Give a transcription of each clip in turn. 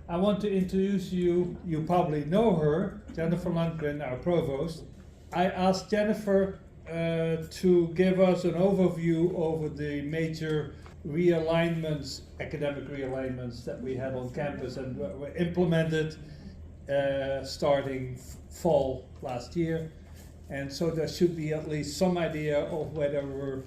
I want to introduce you, you probably know her, Jennifer Lundgren, our Provost. I asked Jennifer to give us an overview over the major realignments, academic realignments that we had on campus and were implemented starting fall last year. And so there should be at least some idea of whether we're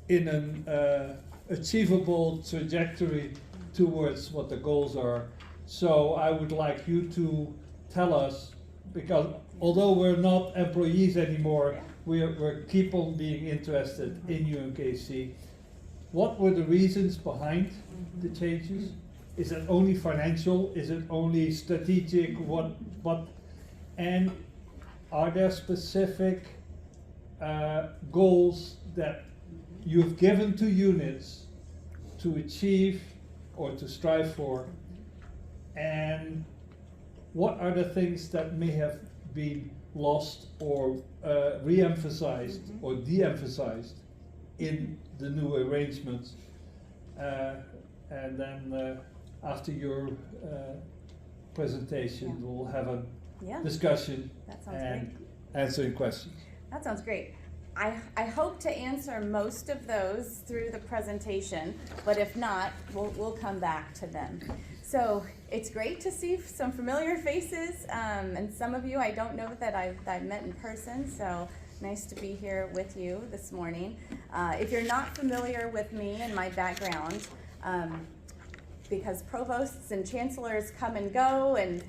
in an achievable trajectory towards what the goals are. So I would like you to tell us, because although we're not employees anymore, we're keep on being interested in UMKC. What were the reasons behind the changes? Is it only financial? Is it only strategic? What? And are there specific goals that you've given to units to achieve or to strive for? And what are the things that may have been lost or re-emphasized or de-emphasized in the new arrangements? And then after your presentation, we'll have a discussion and answering questions. That sounds great. I hope to answer most of those through the presentation, but if not, we'll come back to them. So it's great to see some familiar faces, and some of you I don't know that I've met in person, so nice to be here with you this morning. If you're not familiar with me and my background, because provosts and chancellors come and go, and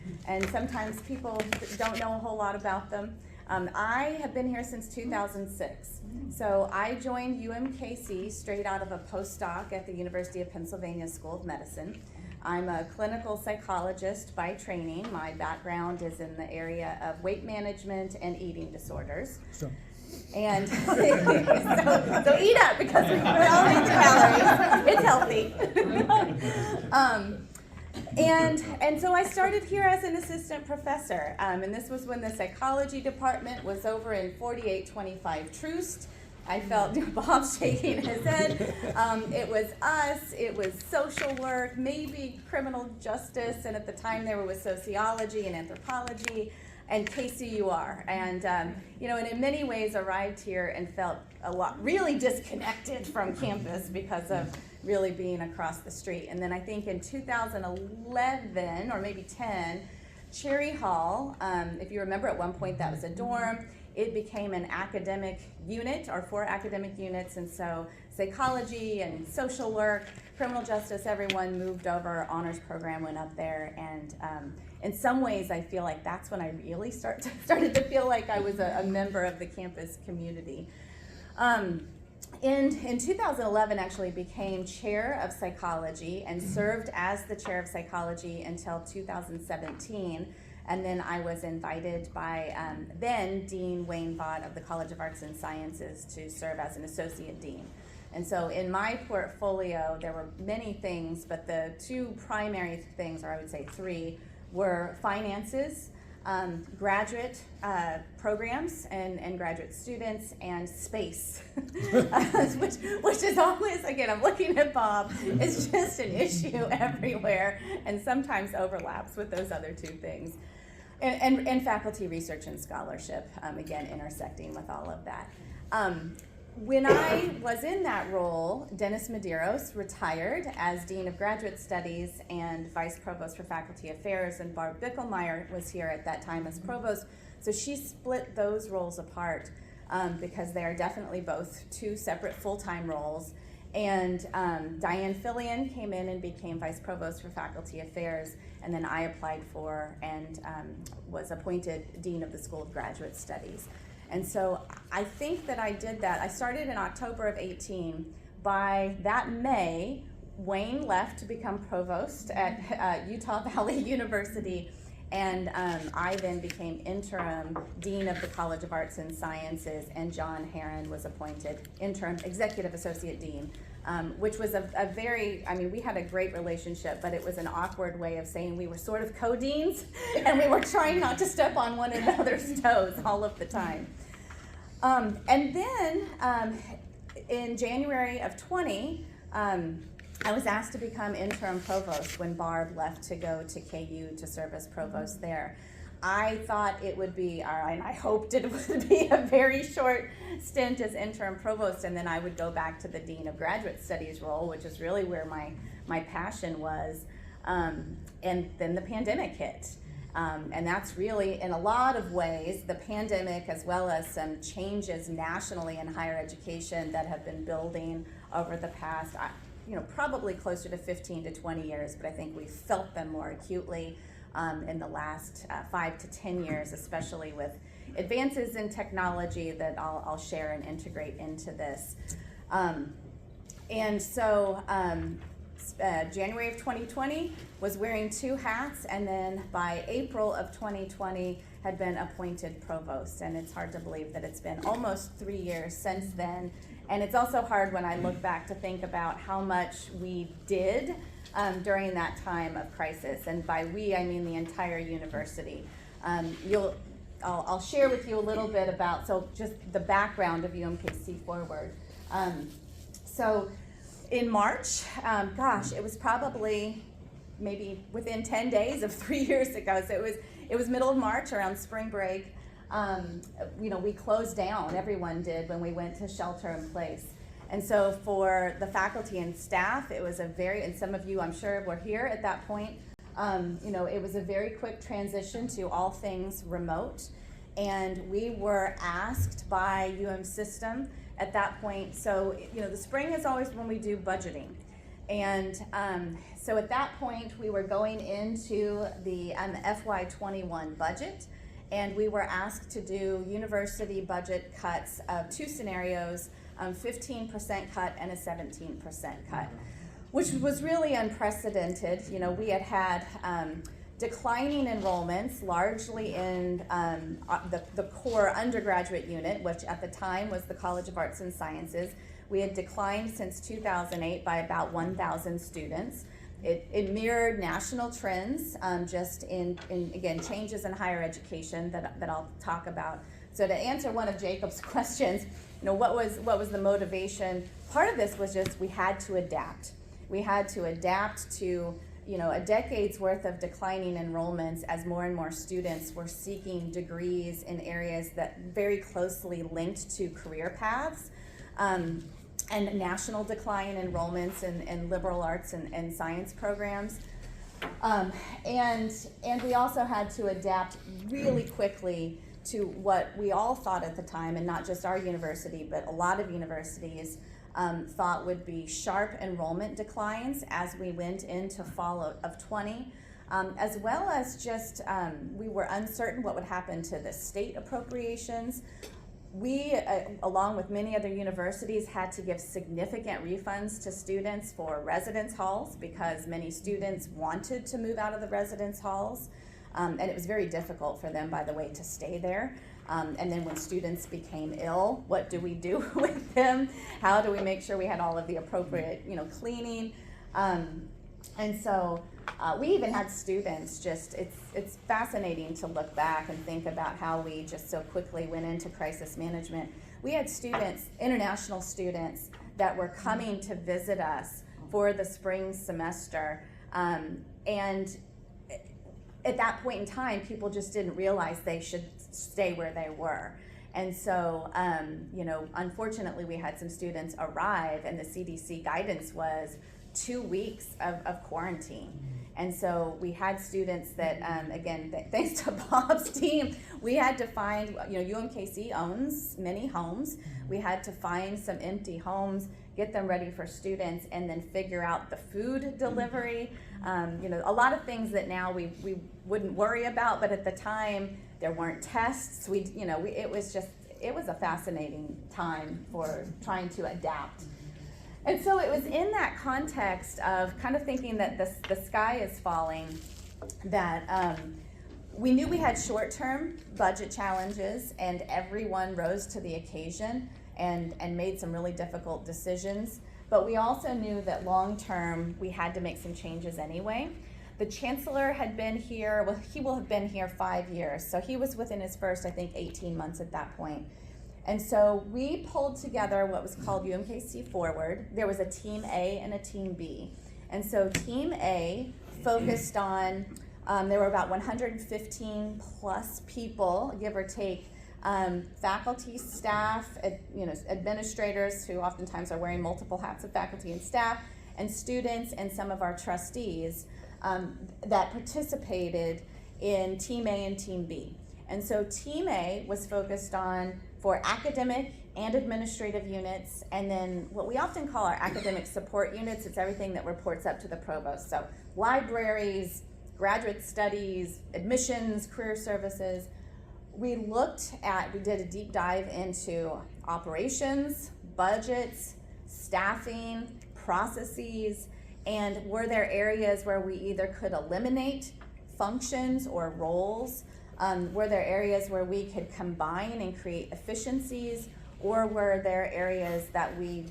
sometimes people don't know a whole lot about them. I have been here since 2006. So I joined UMKC straight out of a postdoc at the University of Pennsylvania School of Medicine. I'm a clinical psychologist by training. My background is in the area of weight management and eating disorders. And so eat up, because we're all eating calories. It's healthy. And so I started here as an assistant professor, and this was when the psychology department was over in 4825 Troost. I felt Bob shaking his head. It was us, it was social work, maybe criminal justice, and at the time there was sociology and anthropology, and KCUR. And and in many ways arrived here and felt really disconnected from campus because of really being across the street. And then I think in 2011 or maybe 10, Cherry Hall, if you remember, at one point that was a dorm. It became an academic unit, or 4 academic units, and so psychology and social work, criminal justice, everyone moved over. Honors program went up there, and in some ways I feel like that's when I really started to feel like I was a member of the campus community. In 2011, actually became chair of psychology and served as the chair of psychology until 2017. And then I was invited by then Dean Wayne Vaught of the College of Arts and Sciences to serve as an associate dean. And so in my portfolio, there were many things, but the 2 primary things, or I would say 3, were finances, graduate programs and graduate students, and space, which is always, again, I'm looking at Bob, it's just an issue everywhere and sometimes overlaps with those other 2 things. And faculty research and scholarship, again, intersecting with all of that. When I was in that role, Dennis Medeiros retired as Dean of Graduate Studies and Vice Provost for Faculty Affairs, and Barb Bickelmeyer was here at that time as Provost. So she split those roles apart because they are definitely both 2 separate full-time roles. And Diane Fillion came in and became Vice Provost for Faculty Affairs, and then I applied for and was appointed Dean of the School of Graduate Studies. And so I think that I did that. I started in October of 18. By that May, Wayne left to become provost at Utah Valley University, and I then became interim dean of the College of Arts and Sciences, and John Herron was appointed interim executive associate dean, which was a very, we had a great relationship, but it was an awkward way of saying we were sort of co-deans, and we were trying not to step on one another's toes all of the time. And then in January of 20, I was asked to become interim provost when Barb left to go to KU to serve as provost there. I thought it would be, and I hoped it would be a very short stint as interim provost, and then I would go back to the Dean of Graduate Studies role, which is really where my passion was. And then the pandemic hit. And that's really, in a lot of ways, the pandemic, as well as some changes nationally in higher education that have been building over the past, probably closer to 15 to 20 years, but I think we felt them more acutely in the last 5 to 10 years, especially with advances in technology that I'll share and integrate into this. January of 2020 was wearing 2 hats, and then by April of 2020 had been appointed provost. And it's hard to believe that it's been almost 3 years since then. And it's also hard when I look back to think about how much we did during that time of crisis. And by we, I mean the entire university. I'll share with you a little bit about, just the background of UMKC Forward. In March, it was probably maybe within 10 days of 3 years ago. So it was middle of March, around spring break. We closed down, everyone did, when we went to shelter in place. And so for the faculty and staff, it was and some of you I'm sure were here at that point, it was a very quick transition to all things remote. And we were asked by UM System at that point, the spring is always when we do budgeting. And so at that point, we were going into the FY21 budget, and we were asked to do university budget cuts of 2 scenarios, 15% cut and a 17% cut, which was really unprecedented. We had declining enrollments, largely in the core undergraduate unit, which at the time was the College of Arts and Sciences. We had declined since 2008 by about 1,000 students. It mirrored national trends, just in again, changes in higher education that I'll talk about. So to answer one of Jacob's questions, what was the motivation? Part of this was just we had to adapt. We had to adapt to a decade's worth of declining enrollments as more and more students were seeking degrees in areas that very closely linked to career paths, and national decline in enrollments in liberal arts and science programs. And we also had to adapt really quickly to what we all thought at the time, and not just our university, but a lot of universities thought would be sharp enrollment declines as we went into fall of 20, as well as just we were uncertain what would happen to the state appropriations. We, along with many other universities, had to give significant refunds to students for residence halls because many students wanted to move out of the residence halls, and it was very difficult for them, by the way, to stay there. And then when students became ill, what do we do with them? How do we make sure we had all of the appropriate, cleaning? And so we even had students it's fascinating to look back and think about how we just so quickly went into crisis management. We had students, international students, that were coming to visit us for the spring semester. And at that point in time, people just didn't realize they should stay where they were. And so, unfortunately, we had some students arrive, and the CDC guidance was 2 weeks of quarantine. And so we had students that, again, thanks to Bob's team, we had to find, UMKC owns many homes. We had to find some empty homes, get them ready for students, and then figure out the food delivery. A lot of things that now we wouldn't worry about, but at the time there weren't tests. It was a fascinating time for trying to adapt. And so it was in that context of kind of thinking that the sky is falling, that we knew we had short-term budget challenges, and everyone rose to the occasion and made some really difficult decisions. But we also knew that long-term we had to make some changes anyway. The chancellor had been here, he will have been here 5 years, so he was within his first, 18 months at that point. And so we pulled together what was called UMKC Forward. There was a Team A and a Team B. And so Team A focused on, there were about 115 plus people, give or take, faculty, staff, administrators who oftentimes are wearing multiple hats of faculty and staff, and students and some of our trustees that participated in Team A and Team B. And so Team A was focused on for academic and administrative units, and then what we often call our academic support units. It's everything that reports up to the provost. So libraries, graduate studies, admissions, career services. We did a deep dive into operations, budgets, staffing, processes, and were there areas where we either could eliminate functions or roles? Were there areas where we could combine and create efficiencies, or were there areas that we,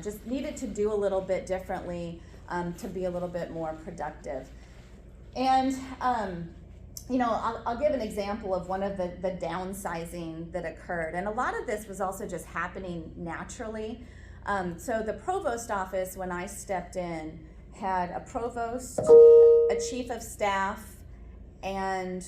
just needed to do a little bit differently to be a little bit more productive? And I'll give an example of one of the downsizing that occurred, and a lot of this was also just happening naturally. So the provost office, when I stepped in, had a provost, a chief of staff, and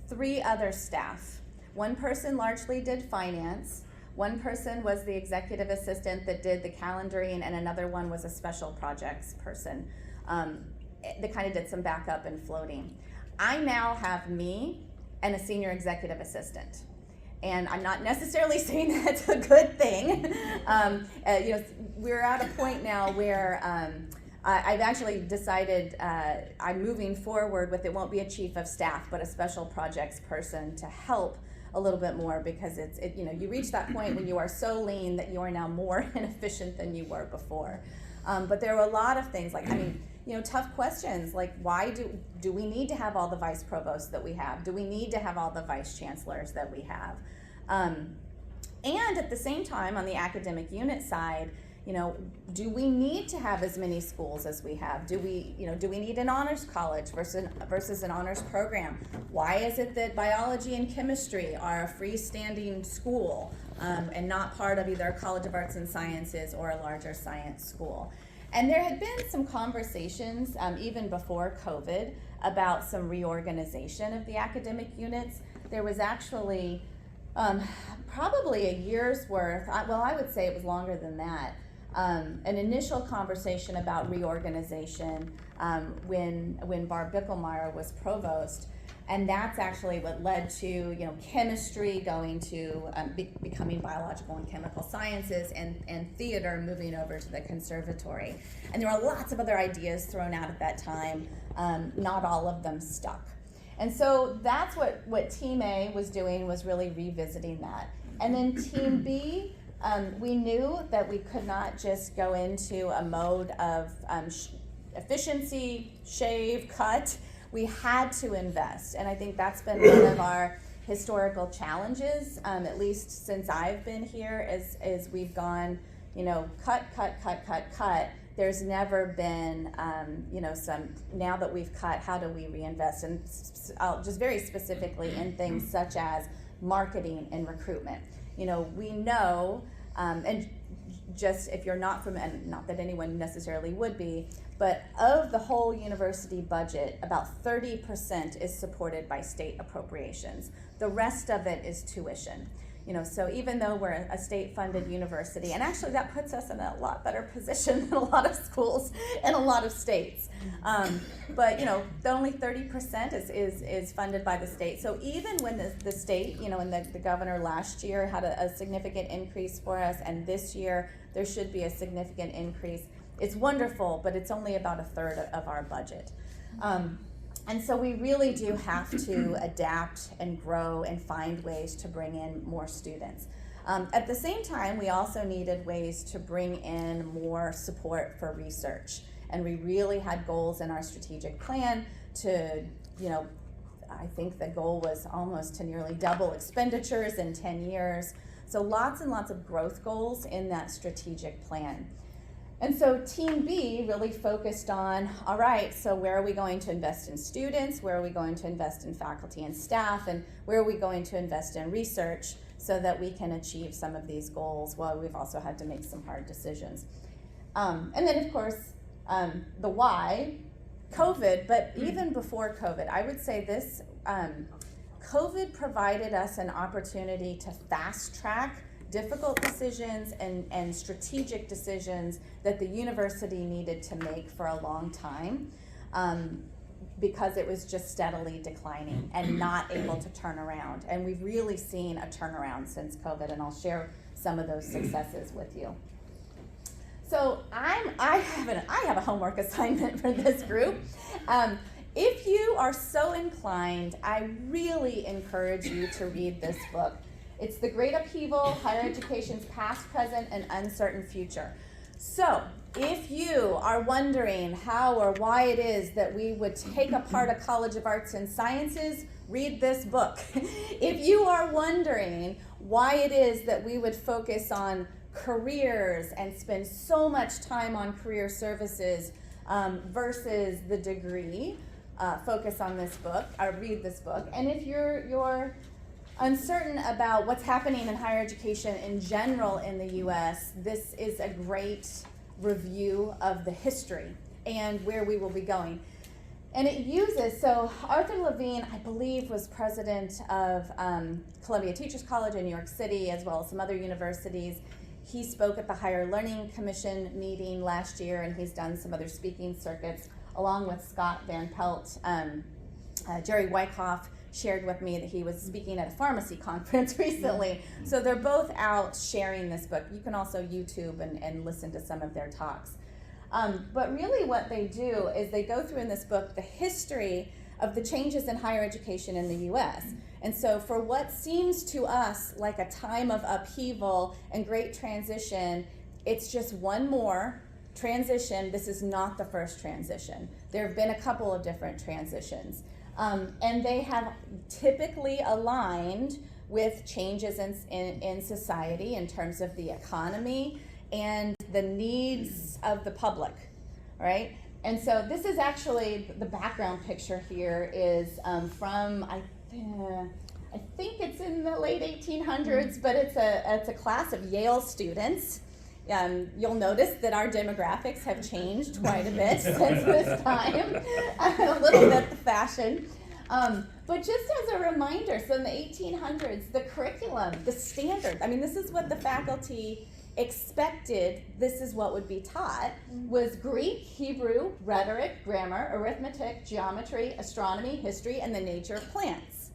3 other staff. One person largely did finance, one person was the executive assistant that did the calendaring, and another one was a special projects person that kind of did some backup and floating. I now have me and a senior executive assistant. And I'm not necessarily saying that's a good thing. We're at a point now where I've actually decided I'm moving forward with, it won't be a chief of staff, but a special projects person to help a little bit more, because you reach that point when you are so lean that you are now more inefficient than you were before. But there were a lot of things tough questions like, why do we need to have all the vice provosts that we have? Do we need to have all the vice chancellors that we have? And at the same time, on the academic unit side, do we need to have as many schools as we have? Do we need an honors college versus an honors program? Why is it that biology and chemistry are a freestanding school and not part of either a College of Arts and Sciences or a larger science school? And there had been some conversations even before COVID about some reorganization of the academic units. There was actually probably a year's worth, I would say it was longer than that, an initial conversation about reorganization when Barb Bickelmeyer was provost, and that's actually what led to chemistry going to becoming biological and chemical sciences, and theater moving over to the conservatory. And there were lots of other ideas thrown out at that time. Not all of them stuck. And so that's what Team A was doing, was really revisiting that. And then Team B, we knew that we could not just go into a mode of efficiency, shave, cut. We had to invest. And I think that's been one of our historical challenges, at least since I've been here, is we've gone, cut. There's never been, now that we've cut, how do we reinvest? And just very specifically in things such as marketing and recruitment. We know, and just if you're not from, and not that anyone necessarily would be, but of the whole university budget, about 30% is supported by state appropriations. The rest of it is tuition. So even though we're a state-funded university, and actually that puts us in a lot better position than a lot of schools in a lot of states. But the only 30% is funded by the state. So even when the state, and the governor last year had a significant increase for us, and this year there should be a significant increase, it's wonderful, but it's only about a third of our budget. And so we really do have to adapt and grow and find ways to bring in more students. At the same time, we also needed ways to bring in more support for research. And we really had goals in our strategic plan to, I think the goal was almost to nearly double expenditures in 10 years. So lots and lots of growth goals in that strategic plan. And so Team B really focused on, all right, so where are we going to invest in students, where are we going to invest in faculty and staff, and where are we going to invest in research so that we can achieve some of these goals while we've also had to make some hard decisions. And then of course, the why, COVID, but even before COVID, I would say this, COVID provided us an opportunity to fast track difficult decisions and strategic decisions that the university needed to make for a long time, because it was just steadily declining and not able to turn around. And we've really seen a turnaround since COVID, and I'll share some of those successes with you. So I have a homework assignment for this group. If you are so inclined, I really encourage you to read this book. It's The Great Upheaval, Higher Education's Past, Present, and Uncertain Future. So, if you are wondering how or why it is that we would take apart a College of Arts and Sciences, read this book. If you are wondering why it is that we would focus on careers and spend so much time on career services versus the degree, focus on this book, or read this book. And if you're uncertain about what's happening in higher education in general in the US, this is a great review of the history and where we will be going. And it uses, so Arthur Levine, I believe, was president of Columbia Teachers College in New York City, as well as some other universities. He spoke at the Higher Learning Commission meeting last year, and he's done some other speaking circuits, along with Scott Van Pelt. Jerry Wyckoff shared with me that he was speaking at a pharmacy conference recently. So they're both out sharing this book. You can also YouTube and listen to some of their talks. But really what they do is they go through in this book the history of the changes in higher education in the US. And so for what seems to us like a time of upheaval and great transition, it's just one more transition. This is not the first transition. There have been a couple of different transitions. And they have typically aligned with changes in society in terms of the economy and the needs of the public, right? And so this is actually, the background picture here is from, I think it's in the late 1800s, but it's a class of Yale students. You'll notice that our demographics have changed quite a bit since this time, a little bit the fashion. But just as a reminder, so in the 1800s, the curriculum, the standard, I mean, this is what the faculty expected, this is what would be taught, was Greek, Hebrew, rhetoric, grammar, arithmetic, geometry, astronomy, history, and the nature of plants.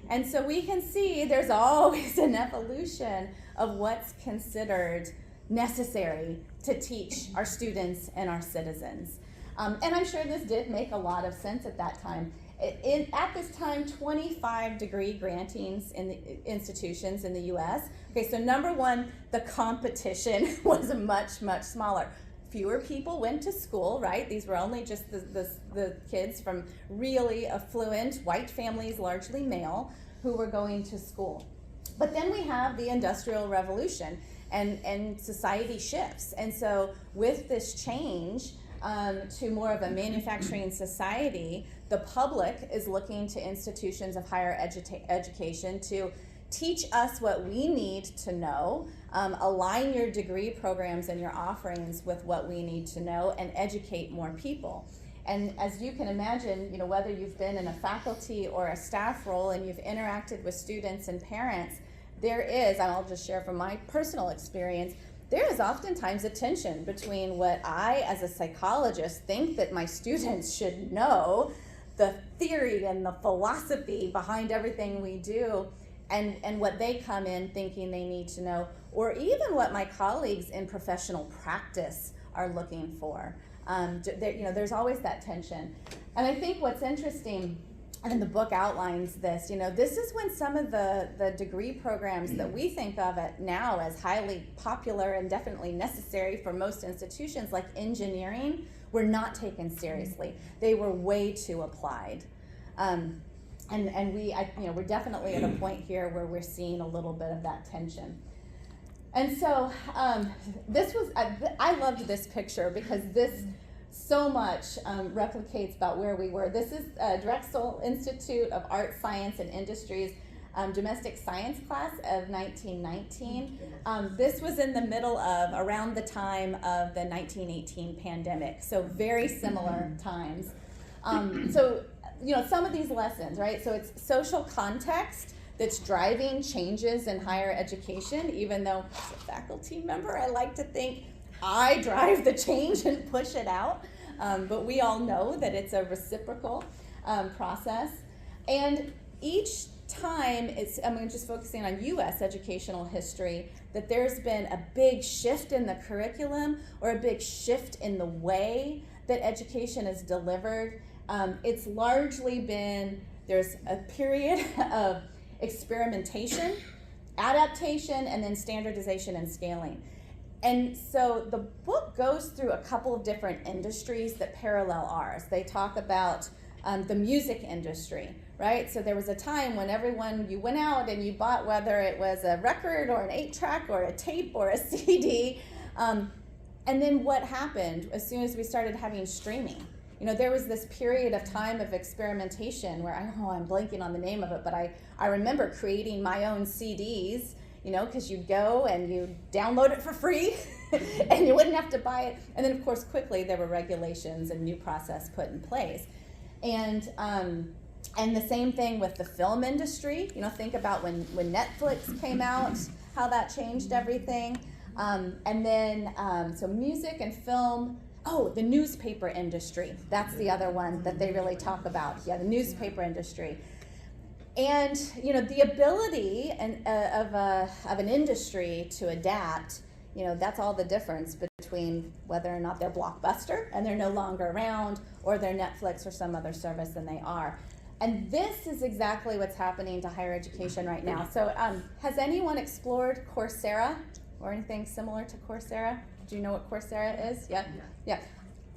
And so we can see there's always an evolution of what's considered necessary to teach our students and our citizens. And I'm sure this did make a lot of sense at that time. At this time, 25 degree grantings in the institutions in the US. Okay, so number one, the competition was much, much smaller. Fewer people went to school, right? These were only just the kids from really affluent white families, largely male, who were going to school. But then we have the Industrial Revolution, and society shifts. And so with this change to more of a manufacturing society, the public is looking to institutions of higher education to teach us what we need to know, align your degree programs and your offerings with what we need to know, and educate more people. And as you can imagine, whether you've been in a faculty or a staff role and you've interacted with students and parents, there is, and I'll just share from my personal experience, there is oftentimes a tension between what I, as a psychologist, think that my students should know, the theory and the philosophy behind everything we do, and what they come in thinking they need to know, or even what my colleagues in professional practice are looking for. There's always that tension. And I think what's interesting, and the book outlines this, this is when some of the degree programs that we think of now as highly popular and definitely necessary for most institutions, like engineering, were not taken seriously. They were way too applied. And we're definitely at a point here where we're seeing a little bit of that tension. And so this was, I loved this picture because this so much replicates about where we were. This is Drexel Institute of Art, Science, and Industries domestic science class of 1919. This was in the middle of, around the time of the 1918 pandemic, so very similar times. So, you know, some of these lessons, right? So it's social context that's driving changes in higher education, even though as a faculty member, I like to think I drive the change and push it out. But we all know that it's a reciprocal process. And each time, I'm just focusing on U.S. educational history, that there's been a big shift in the curriculum or a big shift in the way that education is delivered. It's largely been, there's a period of experimentation, adaptation, and then standardization and scaling. And so the book goes through a couple of different industries that parallel ours. They talk about the music industry, right? So there was a time when you went out and you bought, whether it was a record or an 8-track or a tape or a CD. And then what happened as soon as we started having streaming? You know, there was this period of time of experimentation where, I'm blanking on the name of it, but I remember creating my own CDs, you know, because you'd go and you download it for free and you wouldn't have to buy it. And then, of course, quickly there were regulations and new process put in place. And the same thing with the film industry. You know, think about when Netflix came out, how that changed everything. And then, so music and film. Oh, the newspaper industry. That's the other one that they really talk about. Yeah, the newspaper industry. And, you know, the ability of an industry to adapt, you know, that's all the difference between whether or not they're Blockbuster and they're no longer around, or they're Netflix or some other service than they are. And this is exactly what's happening to higher education right now. So has anyone explored Coursera or anything similar to Coursera? Do you know what Coursera is? Yeah? Yeah.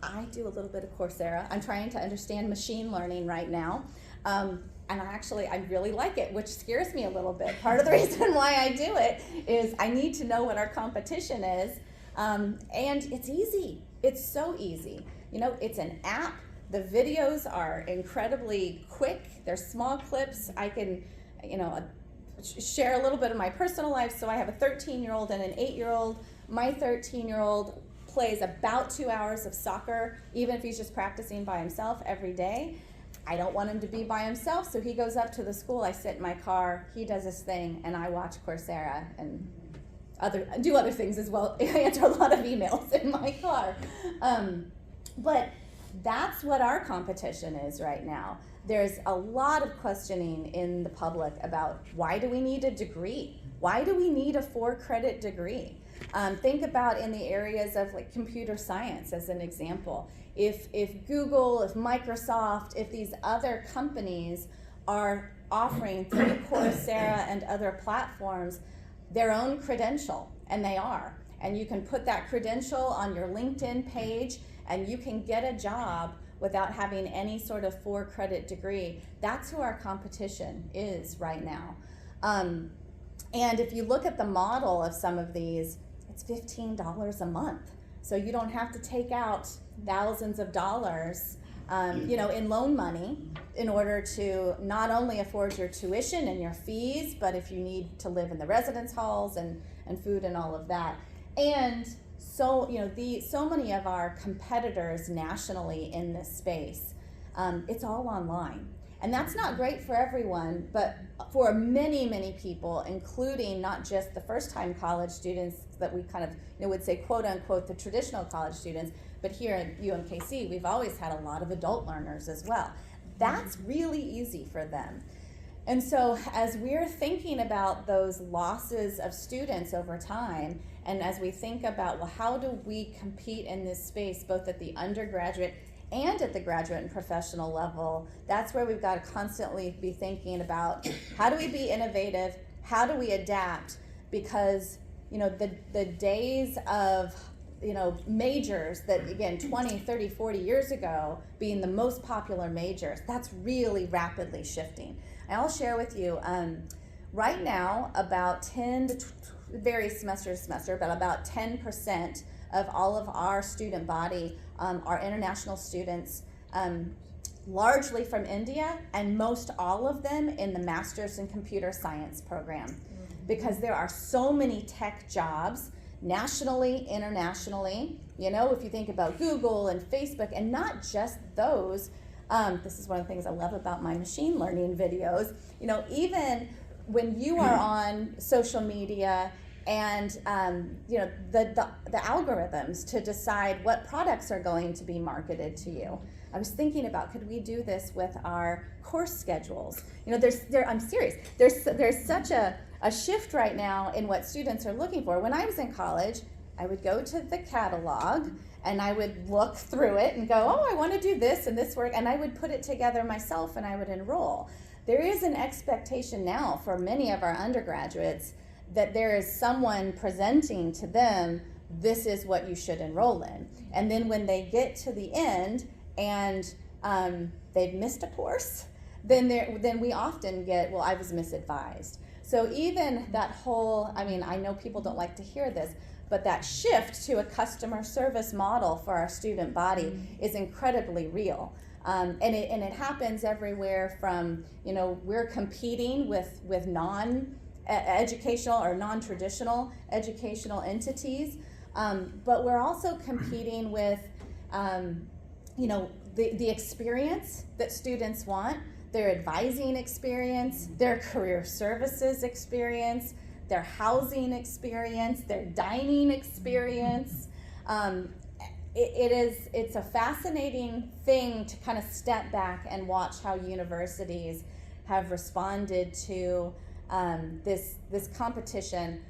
I do a little bit of Coursera. I'm trying to understand machine learning right now. And I really like it, which scares me a little bit. Part of the reason why I do it is I need to know what our competition is. And it's easy. It's so easy. You know, it's an app. The videos are incredibly quick. They're small clips. I can, you know, share a little bit of my personal life. So I have a 13-year-old and an 8-year-old. My 13-year-old plays about 2 hours of soccer, even if he's just practicing by himself every day. I don't want him to be by himself, so he goes up to the school. I sit in my car, he does his thing, and I watch Coursera and do other things as well. I answer a lot of emails in my car. But that's what our competition is right now. There's a lot of questioning in the public about, why do we need a degree? Why do we need a 4-credit degree? Think about in the areas of like computer science as an example. If Google, if Microsoft, if these other companies are offering through Coursera and other platforms their own credential, and they are, and you can put that credential on your LinkedIn page and you can get a job without having any sort of 4-credit degree. That's who our competition is right now. And if you look at the model of some of these, it's $15 a month. So you don't have to take out thousands of dollars, you know, in loan money in order to not only afford your tuition and your fees, but if you need to live in the residence halls and food and all of that. And so, you know, so many of our competitors nationally in this space, it's all online. And that's not great for everyone, but for many, many people, including not just the first-time college students that we kind of, you know, would say, quote unquote, the traditional college students, but here at UMKC, we've always had a lot of adult learners as well. That's really easy for them. And so as we're thinking about those losses of students over time, and as we think about, well, how do we compete in this space, both at the undergraduate and at the graduate and professional level, that's where we've got to constantly be thinking about, how do we be innovative? How do we adapt? Because, you know, the days of, you know, majors that, again, 20, 30, 40 years ago being the most popular majors, that's really rapidly shifting. And I'll share with you, right now, about 10 to varies semester to semester, but about 10% of all of our student body are international students, largely from India, and most all of them in the Master's in Computer Science program, because there are so many tech jobs nationally, internationally. You know, if you think about Google and Facebook, and not just those, this is one of the things I love about my machine learning videos. You know, even when you are on social media and you know, the algorithms to decide what products are going to be marketed to you. I was thinking about, could we do this with our course schedules? You know, I'm serious. There's such a shift right now in what students are looking for. When I was in college, I would go to the catalog and I would look through it and go, oh, I want to do this and this work, and I would put it together myself and I would enroll. There is an expectation now for many of our undergraduates that there is someone presenting to them, this is what you should enroll in. And then when they get to the end and they've missed a course, then we often get, well, I was misadvised. So even that whole, I mean, I know people don't like to hear this, but that shift to a customer service model for our student body is incredibly real. And it happens everywhere from, you know, we're competing with non-educational or non-traditional educational entities, but we're also competing with, you know, the experience that students want, their advising experience, their career services experience, their housing experience, their dining experience. It's a fascinating thing to kind of step back and watch how universities have responded to this competition.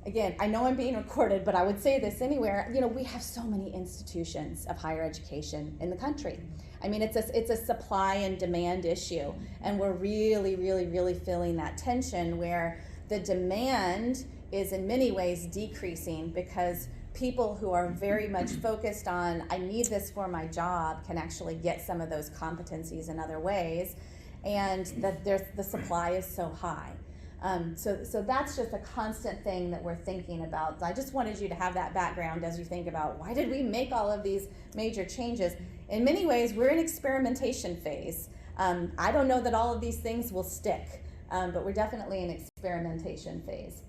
Again, I know I'm being recorded, but I would say this anywhere. You know, we have so many institutions of higher education in the country. I mean, it's a supply and demand issue, and we're really feeling that tension where the demand is in many ways decreasing because people who are very much focused on, I need this for my job, can actually get some of those competencies in other ways, and that the supply is so high. So that's just a constant thing that we're thinking about. I just wanted you to have that background as you think about, why did we make all of these major changes? In many ways, we're in experimentation phase. I don't know that all of these things will stick, but we're definitely in experimentation phase.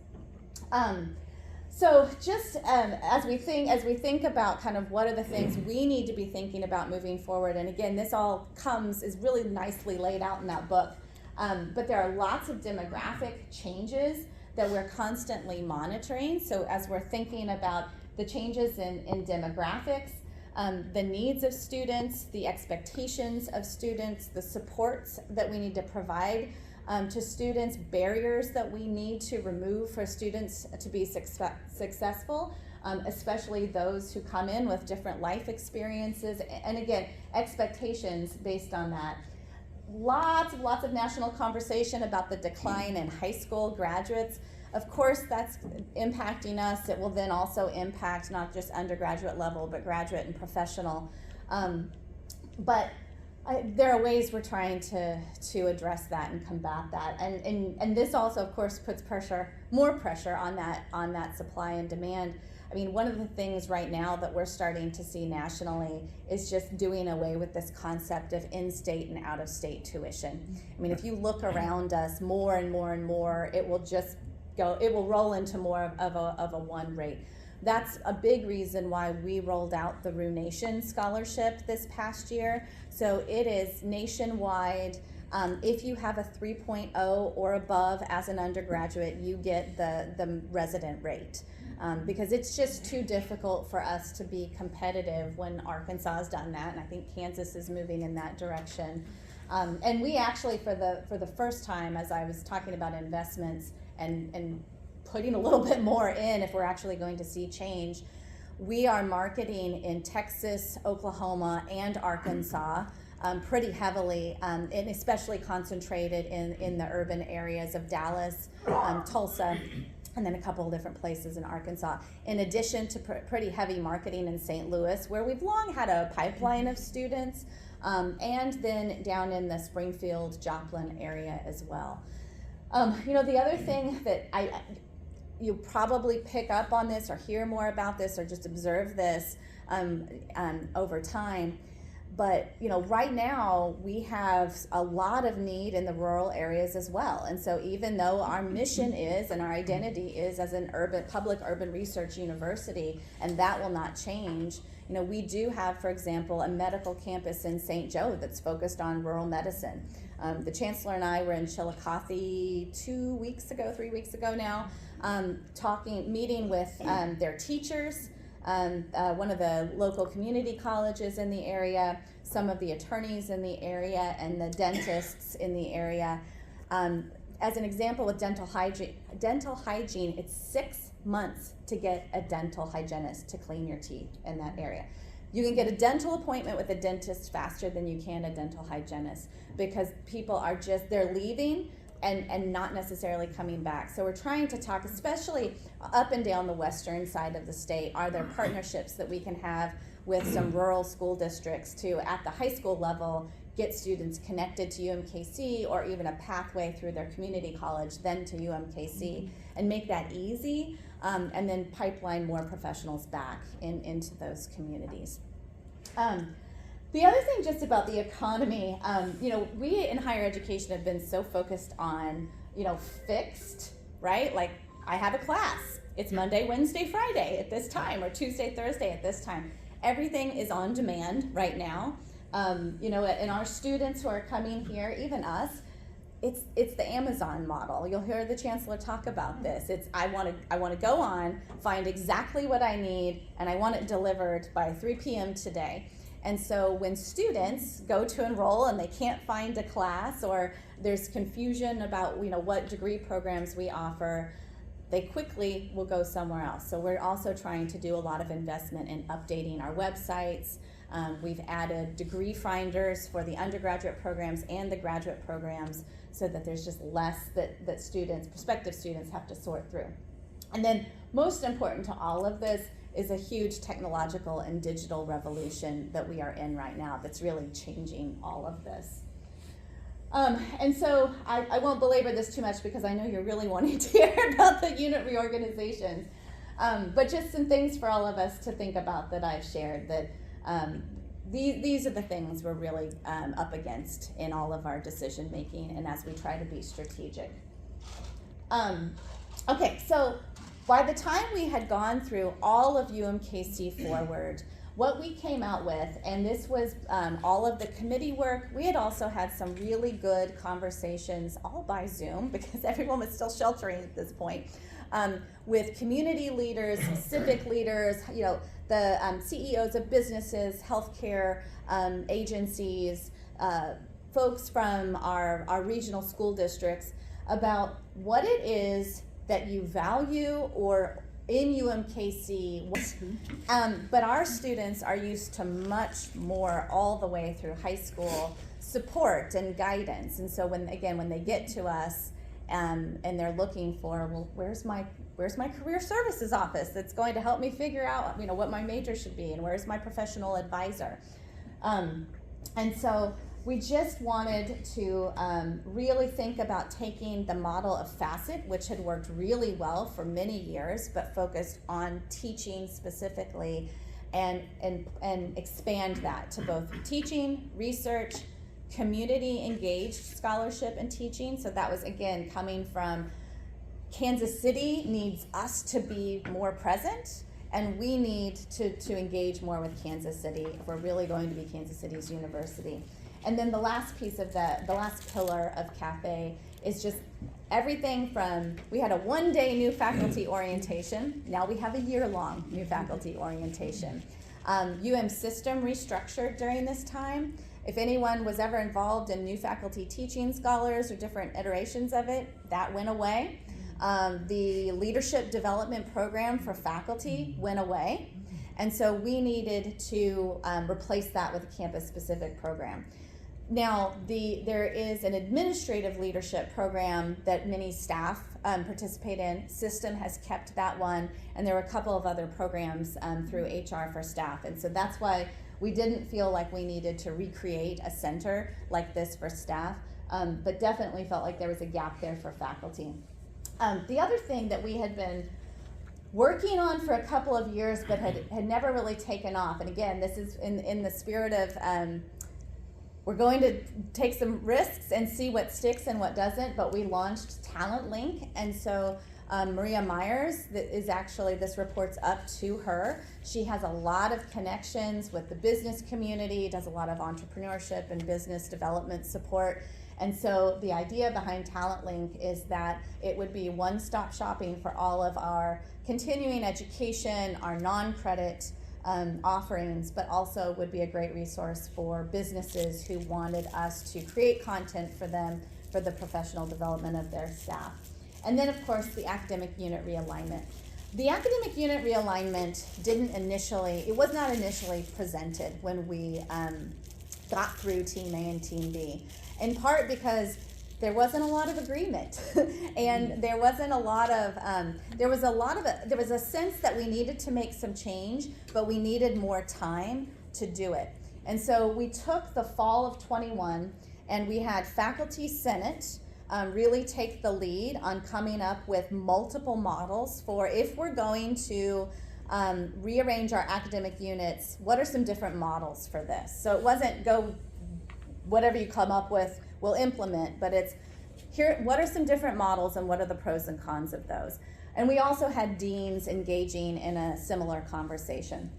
So just as we think about kind of what are the things we need to be thinking about moving forward, and again, this all is really nicely laid out in that book, but there are lots of demographic changes that we're constantly monitoring. So as we're thinking about the changes in demographics, the needs of students, the expectations of students, the supports that we need to provide to students, barriers that we need to remove for students to be successful, especially those who come in with different life experiences, and again, expectations based on that. Lots of national conversation about the decline in high school graduates. Of course, that's impacting us. It will then also impact not just undergraduate level, but graduate and professional. But there are ways we're trying to address that and combat that. And this also, of course, puts more pressure on that supply and demand. I mean, one of the things right now that we're starting to see nationally is just doing away with this concept of in-state and out-of-state tuition. I mean, if you look around us more and more, it will roll into more of a one rate. That's a big reason why we rolled out the Rue Nation Scholarship this past year. So it is nationwide. If you have a 3.0 or above as an undergraduate, you get the resident rate. Because it's just too difficult for us to be competitive when Arkansas has done that, and I think Kansas is moving in that direction. And we actually, for the first time, as I was talking about investments and putting a little bit more in if we're actually going to see change, we are marketing in Texas, Oklahoma, and Arkansas pretty heavily, and especially concentrated in the urban areas of Dallas, Tulsa, and then a couple of different places in Arkansas, in addition to pretty heavy marketing in St. Louis, where we've long had a pipeline of students, and then down in the Springfield, Joplin area as well. You know, the other thing that you'll probably pick up on this or hear more about this or just observe this over time. But right now we have a lot of need in the rural areas as well. And so even though our mission is and our identity is as an public urban research university, and that will not change, we do have, for example, a medical campus in St. Joe that's focused on rural medicine. The chancellor and I were in Chillicothe 3 weeks ago now, meeting with their teachers, one of the local community colleges in the area, some of the attorneys in the area, and the dentists in the area. As an example with dental hygiene, it's 6 months to get a dental hygienist to clean your teeth in that area. You can get a dental appointment with a dentist faster than you can a dental hygienist, because people are they're leaving and not necessarily coming back. So we're trying to talk, especially up and down the western side of the state, are there partnerships that we can have with some rural school districts to, at the high school level, get students connected to UMKC, or even a pathway through their community college, then to UMKC, and make that easy, and then pipeline more professionals back into those communities. The other thing just about the economy, we in higher education have been so focused on, fixed, right? Like, I have a class, it's Monday, Wednesday, Friday at this time, or Tuesday, Thursday at this time. Everything is on demand right now. And our students who are coming here, even us, it's the Amazon model. You'll hear the chancellor talk about this. It's I want to go on, find exactly what I need, and I want it delivered by 3 p.m. today. And so when students go to enroll and they can't find a class, or there's confusion about what degree programs we offer, they quickly will go somewhere else. So we're also trying to do a lot of investment in updating our websites. We've added degree finders for the undergraduate programs and the graduate programs, so that there's just less that prospective students have to sort through. And then most important to all of this is a huge technological and digital revolution that we are in right now that's really changing all of this. And so I won't belabor this too much, because I know you're really wanting to hear about the unit reorganizations. But just some things for all of us to think about that I've shared, that these are the things we're really up against in all of our decision making and as we try to be strategic. Okay, so by the time we had gone through all of UMKC Forward, what we came out with, and this was all of the committee work, we had also had some really good conversations, all by Zoom, because everyone was still sheltering at this point, with community leaders, civic leaders, the CEOs of businesses, healthcare agencies, folks from our regional school districts, about what it is that you value or in UMKC, but our students are used to much more all the way through high school support and guidance. And so when they get to us and they're looking for, well, where's my career services office that's going to help me figure out what my major should be, and where's my professional advisor? And so we just wanted to really think about taking the model of FACET, which had worked really well for many years, but focused on teaching specifically, and expand that to both teaching, research, community engaged scholarship and teaching. So that was, again, coming from Kansas City needs us to be more present, and we need to engage more with Kansas City if we're really going to be Kansas City's university. And then the last piece of the last pillar of CAFE is just everything from, we had a one-day new faculty orientation, now we have a year-long new faculty orientation. system restructured during this time. If anyone was ever involved in new faculty teaching scholars or different iterations of it, that went away. The leadership development program for faculty went away. And so we needed to replace that with a campus-specific program. Now, there is an administrative leadership program that many staff participate in. System has kept that one, and there were a couple of other programs through HR for staff. And so that's why we didn't feel like we needed to recreate a center like this for staff, but definitely felt like there was a gap there for faculty. The other thing that we had been working on for a couple of years but had never really taken off, and again, this is in the spirit of we're going to take some risks and see what sticks and what doesn't, but we launched Talent Link, and so Maria Myers is actually, this reports up to her. She has a lot of connections with the business community, does a lot of entrepreneurship and business development support. And so the idea behind Talent Link is that it would be one-stop shopping for all of our continuing education, our non-credit offerings, but also would be a great resource for businesses who wanted us to create content for them for the professional development of their staff. And then, of course, the academic unit realignment. The academic unit realignment was not initially presented when we got through Team A and Team B, in part because there wasn't a lot of agreement, and there was a sense that we needed to make some change, but we needed more time to do it. And so we took the fall of 21, and we had Faculty Senate really take the lead on coming up with multiple models for, if we're going to rearrange our academic units, what are some different models for this? So it wasn't go, whatever you come up with, we'll implement, but it's here, what are some different models and what are the pros and cons of those? And we also had deans engaging in a similar conversation.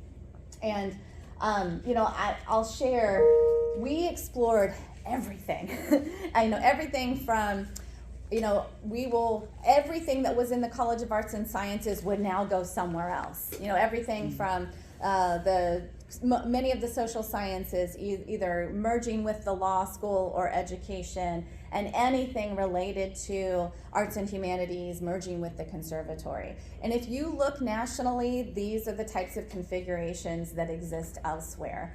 And I'll share, we explored everything. I know everything from, everything that was in the College of Arts and Sciences would now go somewhere else. Everything from many of the social sciences either merging with the law school or education, and anything related to arts and humanities merging with the conservatory. And if you look nationally, these are the types of configurations that exist elsewhere.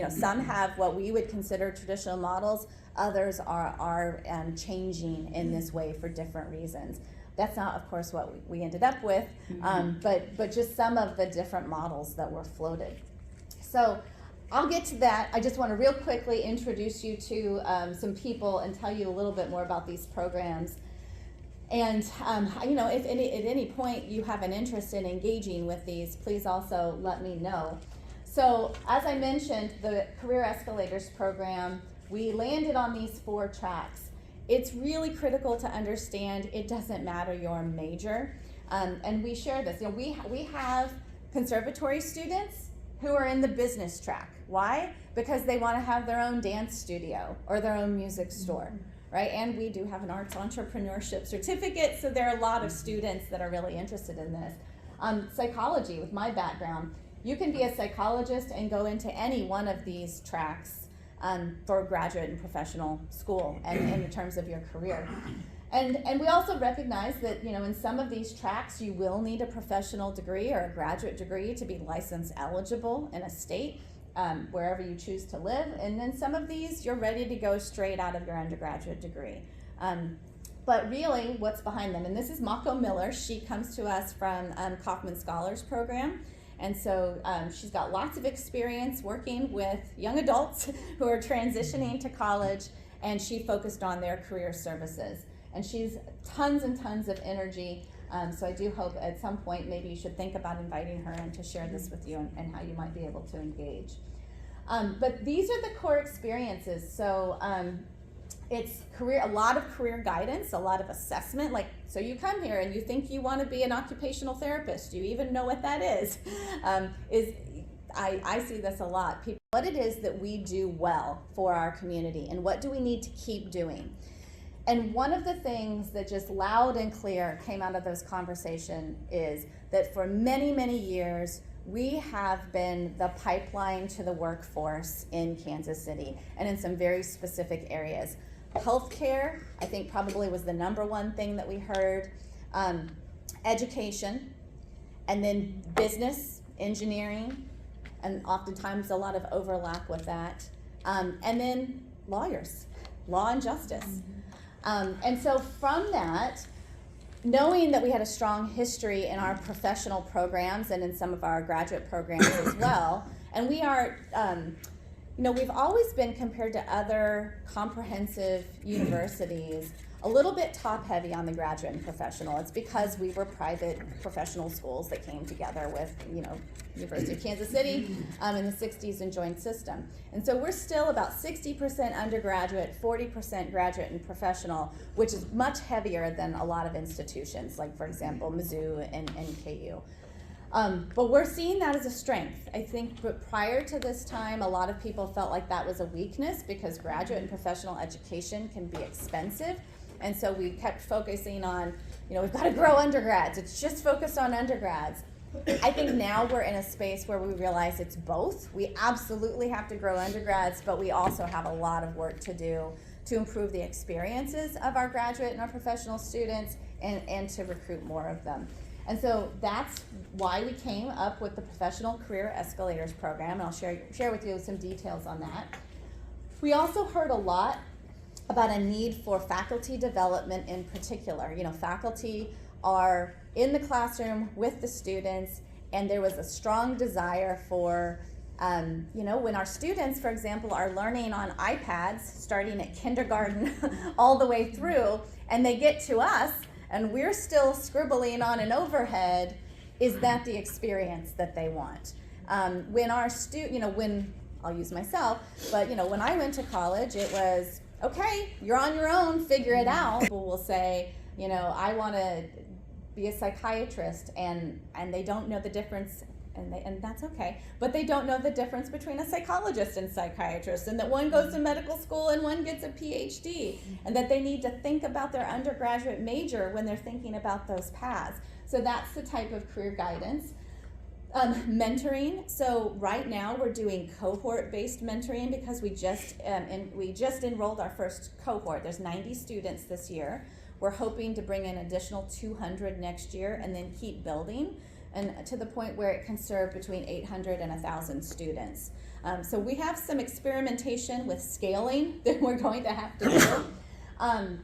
Some have what we would consider traditional models, others are changing in this way for different reasons. That's not, of course, what we ended up with, but just some of the different models that were floated. So I'll get to that. I just want to real quickly introduce you to some people and tell you a little bit more about these programs. And if at any point you have an interest in engaging with these, please also let me know. So as I mentioned, the Career Escalators program, we landed on these 4 tracks. It's really critical to understand it doesn't matter your major. And we share this. We have conservatory students who are in the business track. Why? Because they want to have their own dance studio or their own music store, right? And we do have an arts entrepreneurship certificate, so there are a lot of students that are really interested in this. Psychology, with my background, you can be a psychologist and go into any one of these tracks for graduate and professional school and in terms of your career. And we also recognize that, in some of these tracks, you will need a professional degree or a graduate degree to be license eligible in a state, wherever you choose to live. And then some of these, you're ready to go straight out of your undergraduate degree. But really, what's behind them? And this is Mako Miller. She comes to us from Kauffman Scholars Program. And so she's got lots of experience working with young adults who are transitioning to college, and she focused on their career services. And she's tons and tons of energy, so I do hope at some point maybe you should think about inviting her in to share this with you and how you might be able to engage. But these are the core experiences. So it's a lot of career guidance, a lot of assessment. So you come here and you think you want to be an occupational therapist. Do you even know what that is? I see this a lot. What it is that we do well for our community, and what do we need to keep doing? And one of the things that just loud and clear came out of those conversations is that for many, many years, we have been the pipeline to the workforce in Kansas City and in some very specific areas. Healthcare, I think, probably was the #1 thing that we heard. Education, and then business, engineering, and oftentimes a lot of overlap with that. And then lawyers, law and justice. And so from that, knowing that we had a strong history in our professional programs and in some of our graduate programs as well, and we are, we've always been, compared to other comprehensive universities, a little bit top heavy on the graduate and professional. It's because we were private professional schools that came together with, University of Kansas City in the 60s and joint system. And so we're still about 60% undergraduate, 40% graduate and professional, which is much heavier than a lot of institutions, like for example, Mizzou and KU. But we're seeing that as a strength. I think prior to this time, a lot of people felt like that was a weakness because graduate and professional education can be expensive. And so we kept focusing on, we've got to grow undergrads. It's just focused on undergrads. I think now we're in a space where we realize it's both. We absolutely have to grow undergrads, but we also have a lot of work to do to improve the experiences of our graduate and our professional students and to recruit more of them. And so that's why we came up with the Professional Career Escalators program, and I'll share with you some details on that. We also heard a lot about a need for faculty development in particular. Faculty are in the classroom with the students, and there was a strong desire for, when our students, for example, are learning on iPads, starting at kindergarten all the way through, and they get to us, and we're still scribbling on an overhead, is that the experience that they want? When our I'll use myself, but when I went to college, it was, okay, you're on your own, figure it out. People will say, I want to be a psychiatrist, and they don't know the difference, and that's okay, but they don't know the difference between a psychologist and psychiatrist, and that one goes to medical school and one gets a PhD, and that they need to think about their undergraduate major when they're thinking about those paths. So that's the type of career guidance. Mentoring. So right now we're doing cohort-based mentoring because we just enrolled our first cohort. There's 90 students this year. We're hoping to bring in additional 200 next year and then keep building, and to the point where it can serve between 800 and 1,000 students. So we have some experimentation with scaling that we're going to have to do.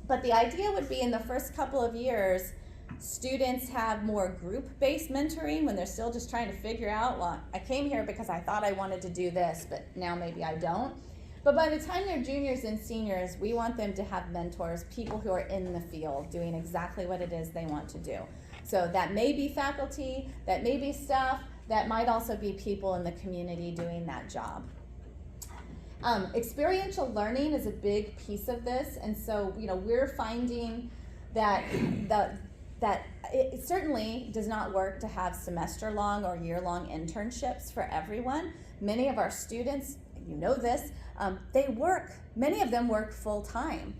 But the idea would be in the first couple of years, students have more group-based mentoring when they're still just trying to figure out, well, I came here because I thought I wanted to do this, but now maybe I don't. But by the time they're juniors and seniors, we want them to have mentors, people who are in the field doing exactly what it is they want to do. So that may be faculty, that may be staff, that might also be people in the community doing that job. Experiential learning is a big piece of this, and so we're finding that that it certainly does not work to have semester-long or year-long internships for everyone. Many of our students, this, many of them work full-time.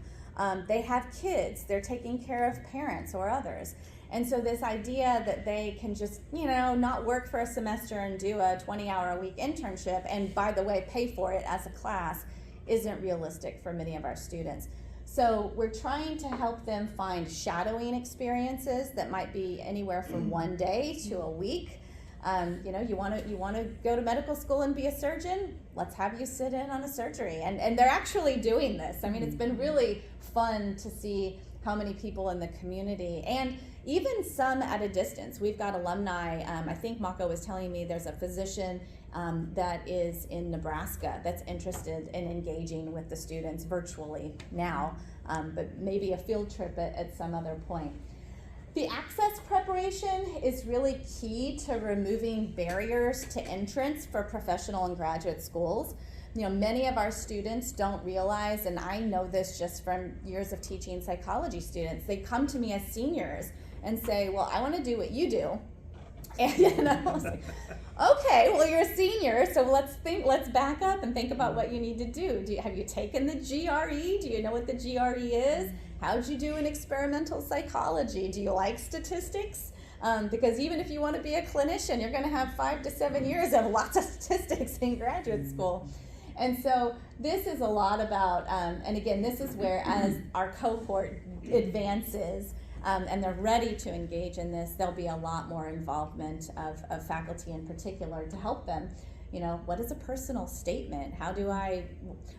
They have kids, they're taking care of parents or others. And so this idea that they can just, not work for a semester and do a 20-hour-a-week internship, and by the way, pay for it as a class, isn't realistic for many of our students. So we're trying to help them find shadowing experiences that might be anywhere from 1 day to a week. You want to go to medical school and be a surgeon? Let's have you sit in on a surgery. And they're actually doing this. I mean, it's been really fun to see how many people in the community, and even some at a distance. We've got alumni. I think Mako was telling me there's a physician that is in Nebraska that's interested in engaging with the students virtually now, but maybe a field trip at some other point. The access preparation is really key to removing barriers to entrance for professional and graduate schools. Many of our students don't realize, and I know this just from years of teaching psychology students, they come to me as seniors and say, well, I want to do what you do. And I was like, okay, well, you're a senior, so let's back up and think about what you need to do. Have you taken the GRE? Do you know what the GRE is? How'd you do in experimental psychology? Do you like statistics? Because even if you want to be a clinician, you're going to have 5 to 7 years of lots of statistics in graduate school. And so this is a lot about, and again, this is where as our cohort advances, and they're ready to engage in this, there'll be a lot more involvement of faculty in particular to help them. What is a personal statement?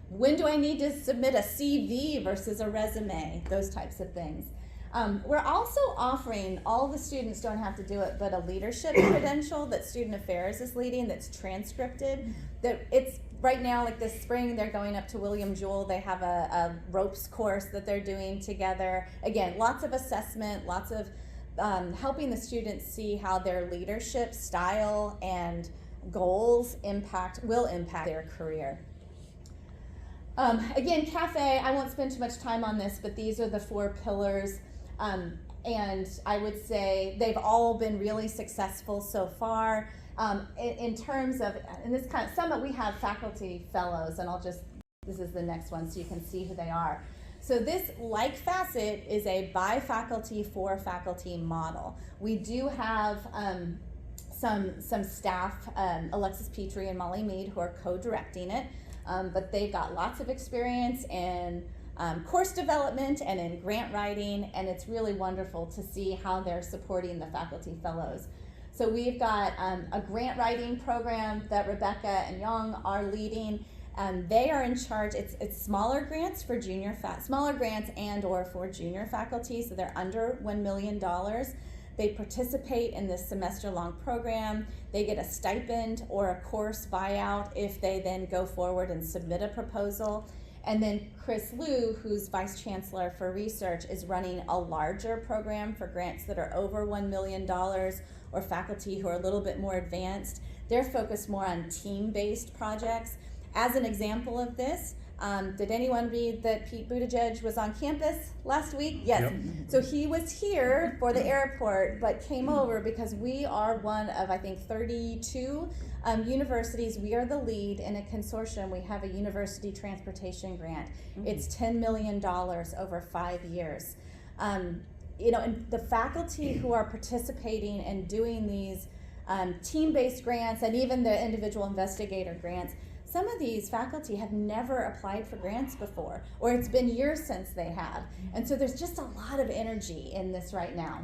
When do I need to submit a CV versus a resume? Those types of things. We're also offering, all the students don't have to do it, but a leadership credential that Student Affairs is leading that's transcripted. That right now, like this spring, they're going up to William Jewell. They have a ropes course that they're doing together. Again, lots of assessment, lots of helping the students see how their leadership style and goals will impact their career. Again, cafe, I won't spend too much time on this, but these are the 4 pillars. And I would say they've all been really successful so far. In terms of, in this kind of summit, we have faculty fellows, and this is the next one so you can see who they are. So this, like Facet, is a by faculty for faculty model. We do have some staff, Alexis Petrie and Molly Mead, who are co-directing it, but they've got lots of experience in course development and in grant writing, and it's really wonderful to see how they're supporting the faculty fellows. So we've got a grant writing program that Rebecca and Young are leading. They are in charge. It's smaller grants for smaller grants and/or for junior faculty, so they're under $1 million. They participate in this semester-long program. They get a stipend or a course buyout if they then go forward and submit a proposal. And then Chris Liu, who's Vice Chancellor for Research, is running a larger program for grants that are over $1 million or faculty who are a little bit more advanced. They're focused more on team-based projects. As an example of this, did anyone read that Pete Buttigieg was on campus last week? Yes. Yep. So he was here for the airport, but came over because we are one of, I think, 32 universities. We are the lead in a consortium. We have a university transportation grant. It's $10 million over 5 years. You know, and the faculty who are participating and doing these team-based grants and even the individual investigator grants, some of these faculty have never applied for grants before, or it's been years since they have. And so there's just a lot of energy in this right now.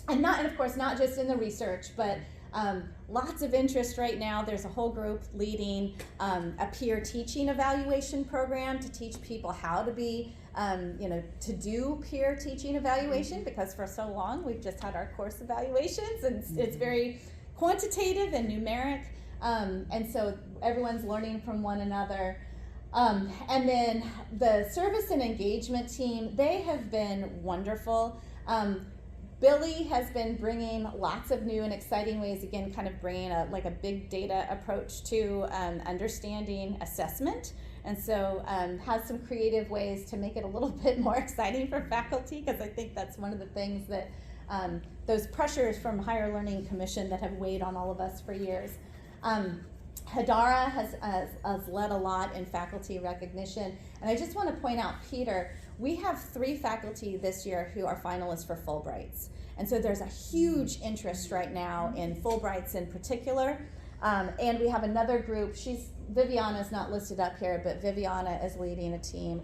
And of course, not just in the research, but lots of interest right now. There's a whole group leading a peer teaching evaluation program to teach people how to be, to do peer teaching evaluation, because for so long we've just had our course evaluations, and it's very quantitative and numeric. And so everyone's learning from one another. And then the service and engagement team, they have been wonderful. Billy has been bringing lots of new and exciting ways, again, kind of bringing a big data approach to understanding assessment. And so has some creative ways to make it a little bit more exciting for faculty, because I think that's one of the things that those pressures from Higher Learning Commission that have weighed on all of us for years. Hadara has led a lot in faculty recognition. And I just want to point out, Peter, we have 3 faculty this year who are finalists for Fulbrights. And so there's a huge interest right now in Fulbrights in particular. And we have another group, Viviana's not listed up here, but Viviana is leading a team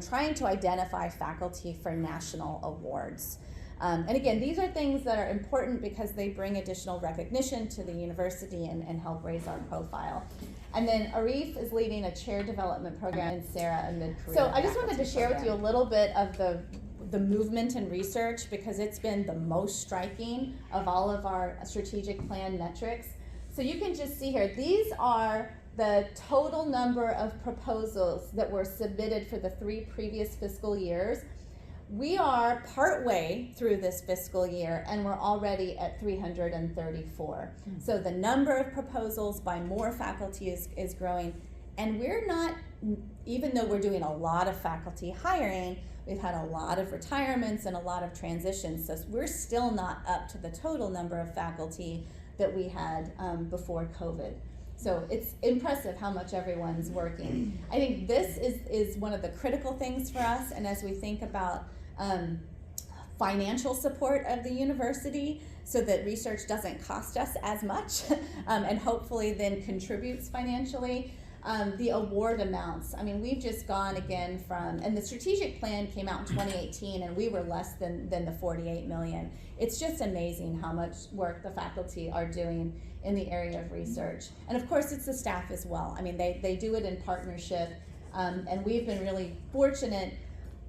trying to identify faculty for national awards. And again, these are things that are important because they bring additional recognition to the university and help raise our profile. And then Arif is leading a chair development program, and Sarah a mid-career. So I just wanted to share with you a little bit of the movement in research, because it's been the most striking of all of our strategic plan metrics. So you can just see here, these are the total number of proposals that were submitted for the 3 previous fiscal years. We are partway through this fiscal year, and we're already at 334. So the number of proposals by more faculty is growing, and we're not, even though we're doing a lot of faculty hiring, we've had a lot of retirements and a lot of transitions, so we're still not up to the total number of faculty that we had before COVID. So it's impressive how much everyone's working. I think this is one of the critical things for us, and as we think about financial support of the university so that research doesn't cost us as much and hopefully then contributes financially. The award amounts, I mean, we've just gone again from, and the strategic plan came out in 2018 and we were less than the 48 million. It's just amazing how much work the faculty are doing in the area of research. And of course it's the staff as well. I mean, they do it in partnership, and we've been really fortunate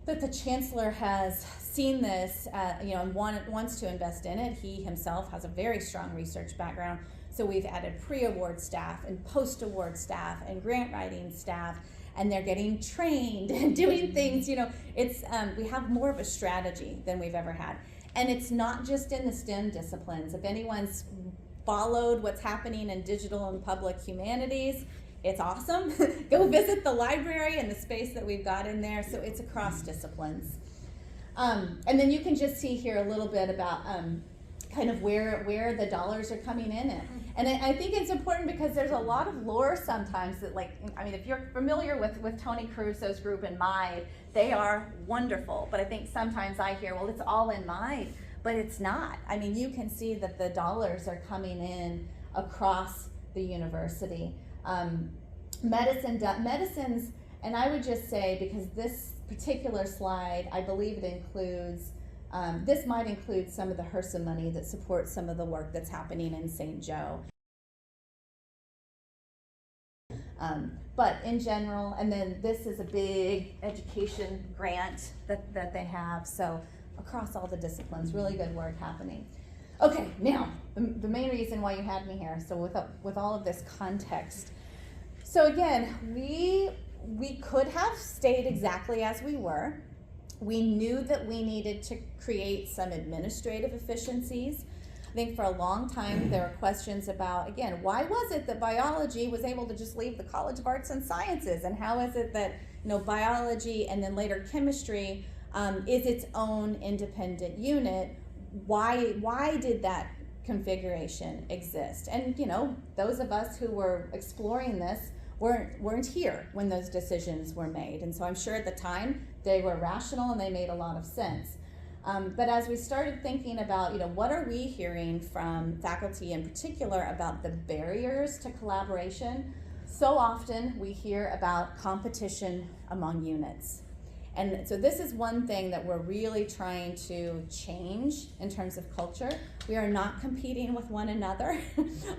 that the chancellor has seen this, and wants to invest in it. He himself has a very strong research background, So we've added pre-award staff and post-award staff and grant writing staff, and they're getting trained and doing things, it's, we have more of a strategy than we've ever had. And it's not just in the STEM disciplines. If anyone's followed what's happening in digital and public humanities, it's awesome. Go visit the library and the space that we've got in there. So it's across disciplines. And then you can just see here a little bit about kind of where the dollars are coming in at. And I think it's important because there's a lot of lore sometimes that, like, I mean, if you're familiar with Tony Caruso's group in MIDE, they are wonderful. But I think sometimes I hear, well, it's all in MIDE, but it's not. I mean, you can see that the dollars are coming in across the university. Medicines, and I would just say, because this particular slide, I believe it includes, this might include some of the HRSA money that supports some of the work that's happening in St. Joe. But in general, and then this is a big education grant that they have, so across all the disciplines, really good work happening. Okay, now, the main reason why you had me here, so with all of this context. So again, we could have stayed exactly as we were. We knew that we needed to create some administrative efficiencies. I think for a long time there were questions about, again, why was it that biology was able to just leave the College of Arts and Sciences, and how is it that biology and then later chemistry is its own independent unit? Why did that configuration exist? And those of us who were exploring this weren't here when those decisions were made, and so I'm sure at the time they were rational and they made a lot of sense. But as we started thinking about, what are we hearing from faculty in particular about the barriers to collaboration, so often we hear about competition among units. And so this is one thing that we're really trying to change in terms of culture. We are not competing with one another.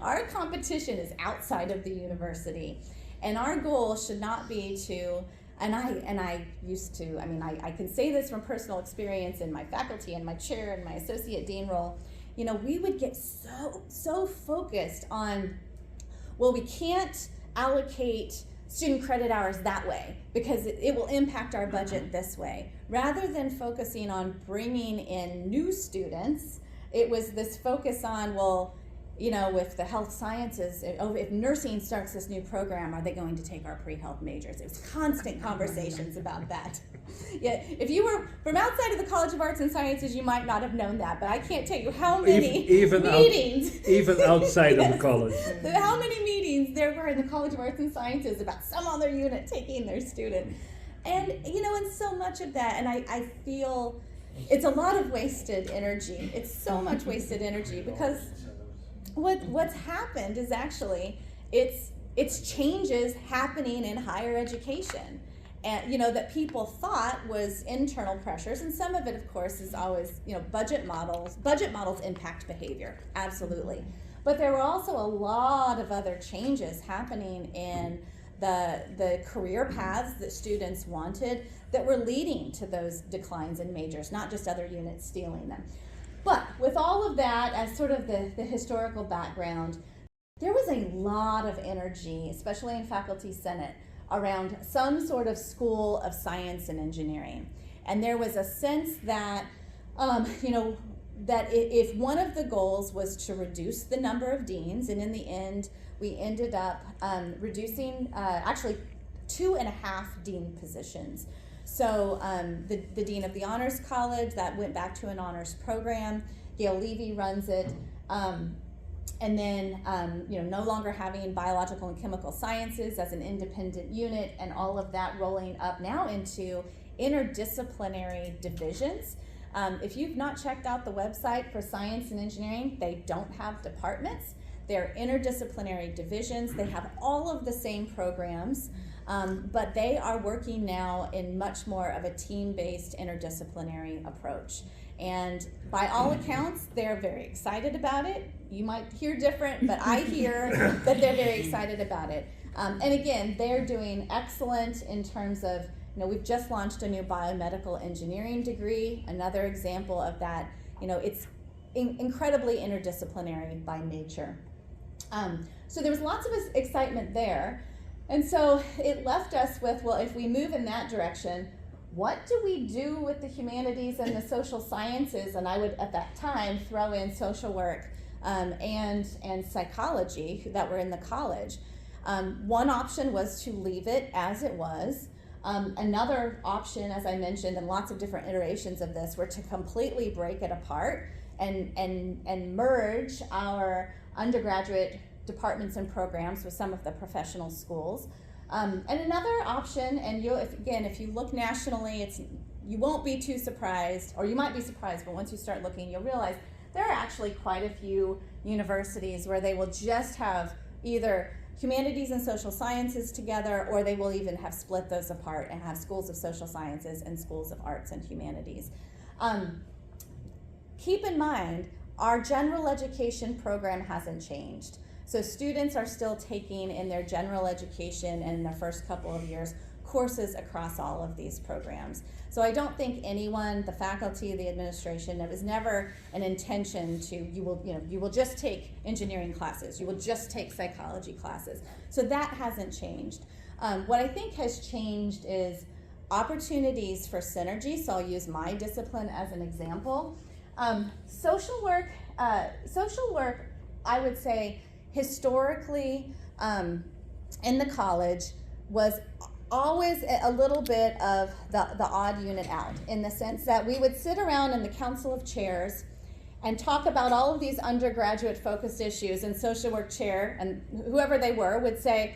Our competition is outside of the university. And our goal should not be to, and I used to, I can say this from personal experience in my faculty and my chair and my associate dean role, we would get so focused on, well, we can't allocate student credit hours that way because it will impact our budget this way. Rather than focusing on bringing in new students, it was this focus on, well, with the health sciences, if nursing starts this new program, are they going to take our pre-health majors? It was constant conversations about that. Yeah, if you were from outside of the College of Arts and Sciences, you might not have known that, but I can't tell you how many meetings. Even outside yes, of the college. How many meetings there were in the College of Arts and Sciences about some other unit taking their student. And, and so much of that, and I feel it's a lot of wasted energy. It's so much wasted energy because what's happened is actually it's changes happening in higher education, and that people thought was internal pressures, and some of it of course is always budget models impact behavior, absolutely, but there were also a lot of other changes happening in the career paths that students wanted that were leading to those declines in majors, not just other units stealing them. But with all of that as sort of the historical background, there was a lot of energy, especially in Faculty Senate, around some sort of school of science and engineering. And there was a sense that, that if one of the goals was to reduce the number of deans, and in the end, we ended up reducing actually 2.5 dean positions. So the Dean of the Honors College, that went back to an honors program. Gail Levy runs it. And then, no longer having biological and chemical sciences as an independent unit, and all of that rolling up now into interdisciplinary divisions. If you've not checked out the website for science and engineering, they don't have departments. They're interdisciplinary divisions. They have all of the same programs, but they are working now in much more of a team-based interdisciplinary approach. And by all accounts, they're very excited about it. You might hear different, but I hear that they're very excited about it. And again, they're doing excellent in terms of, we've just launched a new biomedical engineering degree, another example of that. It's incredibly interdisciplinary by nature. So there was lots of excitement there. And so it left us with, well, if we move in that direction, what do we do with the humanities and the social sciences? And I would, at that time, throw in social work and psychology that were in the college. One option was to leave it as it was. Another option, as I mentioned, and lots of different iterations of this, were to completely break it apart and merge our undergraduate departments and programs with some of the professional schools. And another option, and if you look nationally, you won't be too surprised, or you might be surprised, but once you start looking, you'll realize there are actually quite a few universities where they will just have either humanities and social sciences together, or they will even have split those apart and have schools of social sciences and schools of arts and humanities. Keep in mind, our general education program hasn't changed. So students are still taking in their general education and in their first couple of years courses across all of these programs. So I don't think anyone, the faculty, the administration, there was never an intention to, you will just take engineering classes, you will just take psychology classes. So that hasn't changed. What I think has changed is opportunities for synergy. So I'll use my discipline as an example. Social work, I would say, historically in the college was always a little bit of the odd unit out, in the sense that we would sit around in the council of chairs and talk about all of these undergraduate focused issues, and social work chair and whoever they were would say,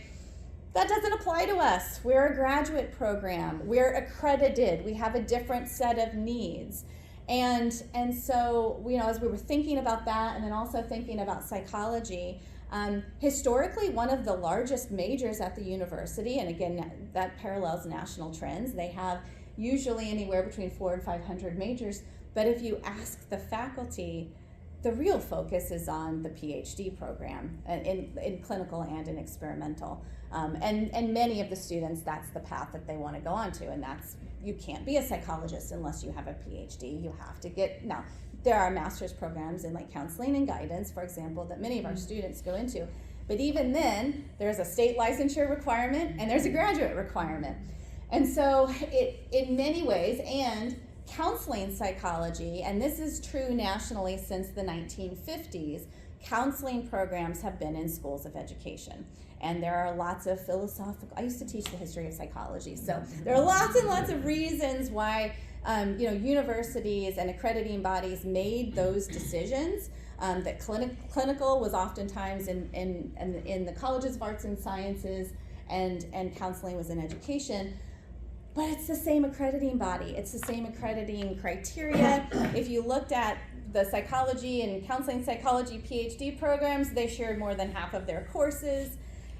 that doesn't apply to us. We're a graduate program. We're accredited. We have a different set of needs. And so, as we were thinking about that, and then also thinking about psychology, historically, one of the largest majors at the university, and again, that parallels national trends, they have usually anywhere between 400 and 500 majors, but if you ask the faculty, the real focus is on the PhD program in clinical and in experimental. And many of the students, that's the path that they want to go on to, and you can't be a psychologist unless you have a PhD. You have to now, there are master's programs in like counseling and guidance, for example, that many of our students go into. But even then, there's a state licensure requirement and there's a graduate requirement. And so in many ways, and counseling psychology, and this is true nationally since the 1950s, counseling programs have been in schools of education. And there are lots of I used to teach the history of psychology, so there are lots and lots of reasons why universities and accrediting bodies made those decisions, that clinical was oftentimes in the colleges of arts and sciences, and counseling was in education. But it's the same accrediting body. It's the same accrediting criteria. If you looked at the psychology and counseling psychology PhD programs, they shared more than half of their courses.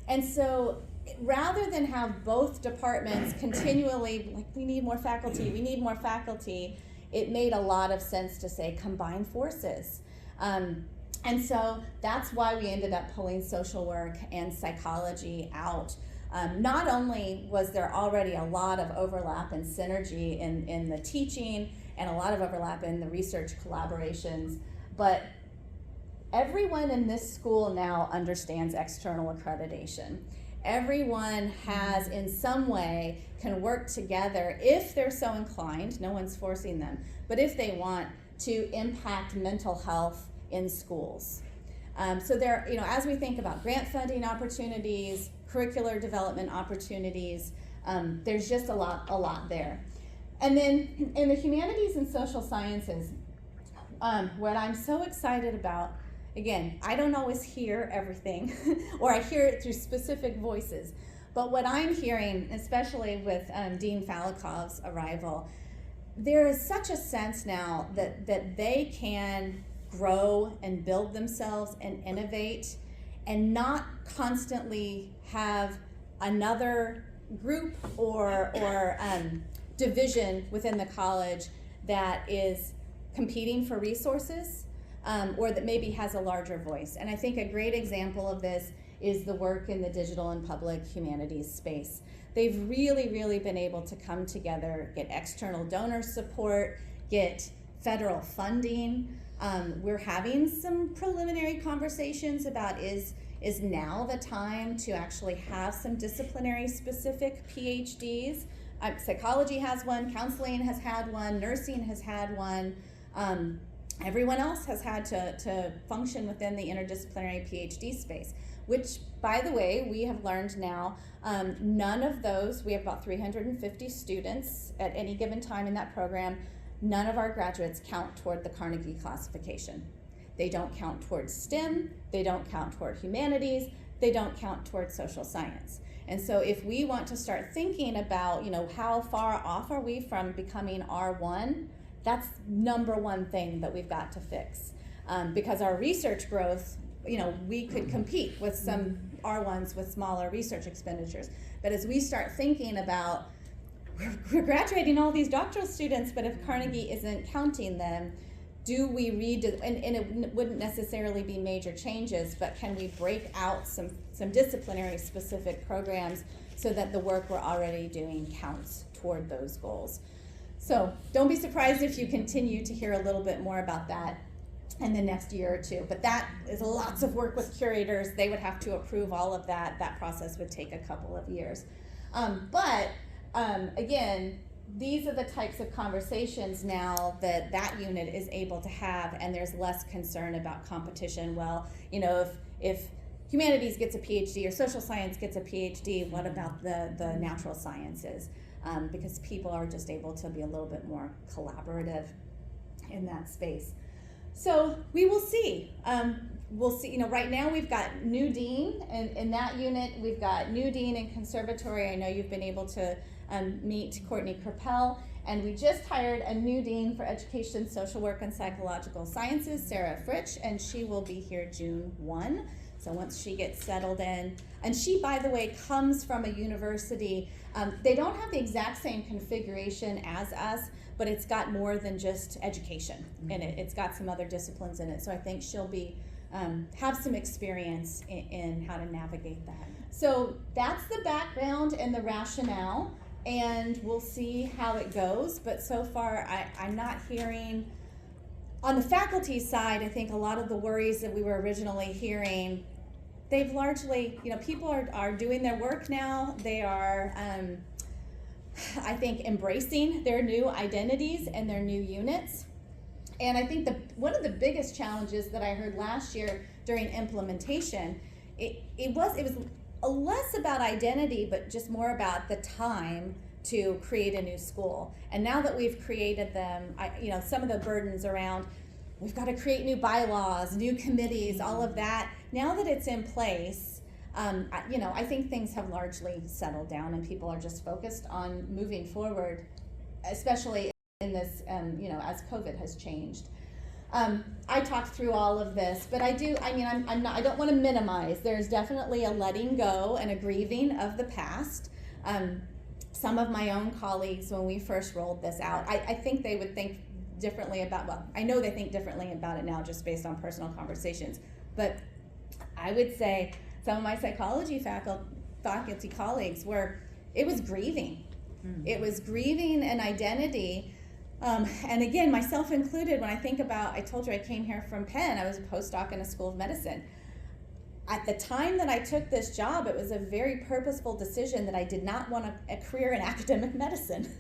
And so rather than have both departments continually, like, we need more faculty, it made a lot of sense to say combine forces. And so that's why we ended up pulling social work and psychology out. Not only was there already a lot of overlap and synergy in the teaching and a lot of overlap in the research collaborations, but everyone in this school now understands external accreditation. Everyone has, in some way, can work together if they're so inclined, no one's forcing them, but if they want to impact mental health in schools. So there, as we think about grant funding opportunities, curricular development opportunities, there's just a lot there. And then in the humanities and social sciences, what I'm so excited about, again, I don't always hear everything, or I hear it through specific voices, but what I'm hearing, especially with Dean Falakov's arrival, there is such a sense now that they can grow and build themselves and innovate and not constantly have another group or division within the college that is competing for resources, or that maybe has a larger voice. And I think a great example of this is the work in the digital and public humanities space. They've really, really been able to come together, get external donor support, get federal funding. We're having some preliminary conversations about is is now the time to actually have some disciplinary specific PhDs. Psychology has one, counseling has had one, nursing has had one. Everyone else has had to function within the interdisciplinary PhD space, which, by the way, we have learned now, none of those, we have about 350 students at any given time in that program, none of our graduates count toward the Carnegie classification. They don't count towards STEM, they don't count toward humanities, they don't count towards social science. And so if we want to start thinking about, how far off are we from becoming R1, that's number one thing that we've got to fix. Because our research growth, we could compete with some R1s with smaller research expenditures. But as we start thinking about, we're graduating all these doctoral students, but if Carnegie isn't counting them, do we and it wouldn't necessarily be major changes, but can we break out some disciplinary specific programs so that the work we're already doing counts toward those goals? So don't be surprised if you continue to hear a little bit more about that in the next year or two. But that is lots of work with curators. They would have to approve all of that. That process would take a couple of years. Again, these are the types of conversations now that unit is able to have, and there's less concern about competition. Well, if humanities gets a PhD or social science gets a PhD, what about the natural sciences? Because people are just able to be a little bit more collaborative in that space. So we will see. We'll see. Right now we've got new dean in that unit. We've got new dean in conservatory. I know you've been able to meet Courtney Kerpel, and we just hired a new dean for education, social work, and psychological sciences, Sarah Fritsch, and she will be here June 1. So once she gets settled in, and she, by the way, comes from a university. They don't have the exact same configuration as us, but it's got more than just education in it. It's got some other disciplines in it. So I think she'll be have some experience in how to navigate that. So that's the background and the rationale, and we'll see how it goes. But so far, I'm not hearing, on the faculty side, I think a lot of the worries that we were originally hearing, they've largely, people are doing their work now. They are, I think, embracing their new identities and their new units. And I think one of the biggest challenges that I heard last year during implementation, it was less about identity, but just more about the time to create a new school. And now that we've created them, some of the burdens around, we've got to create new bylaws, new committees, all of that. Now that it's in place, I think things have largely settled down, and people are just focused on moving forward, especially in this, as COVID has changed. I talked through all of this, but I don't want to minimize. There's definitely a letting go and a grieving of the past. Some of my own colleagues, when we first rolled this out, I think they would think differently I know they think differently about it now just based on personal conversations, but I would say some of my psychology faculty colleagues it was grieving. It was grieving an identity. And again, myself included, when I think about, I told you I came here from Penn, I was a postdoc in a school of medicine. At the time that I took this job, it was a very purposeful decision that I did not want a career in academic medicine.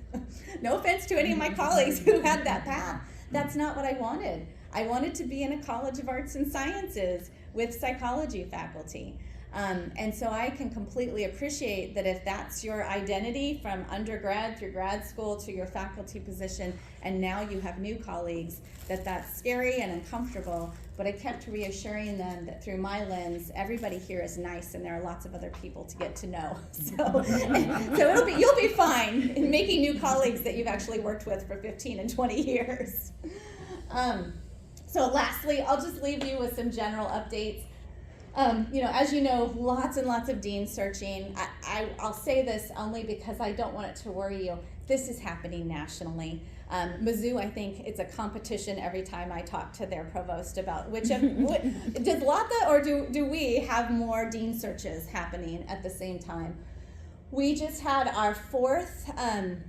No offense to any of my colleagues who had that path. That's not what I wanted. I wanted to be in a college of arts and sciences with psychology faculty. And so I can completely appreciate that if that's your identity from undergrad through grad school to your faculty position, and now you have new colleagues, that's scary and uncomfortable. But I kept reassuring them that through my lens, everybody here is nice, and there are lots of other people to get to know. So you'll be fine in making new colleagues that you've actually worked with for 15 and 20 years. So lastly, I'll just leave you with some general updates. As you know, lots and lots of dean searching. I'll say this only because I don't want it to worry you. This is happening nationally. Mizzou, I think it's a competition every time I talk to their provost about does LATA or do we have more dean searches happening at the same time? We just had our 4th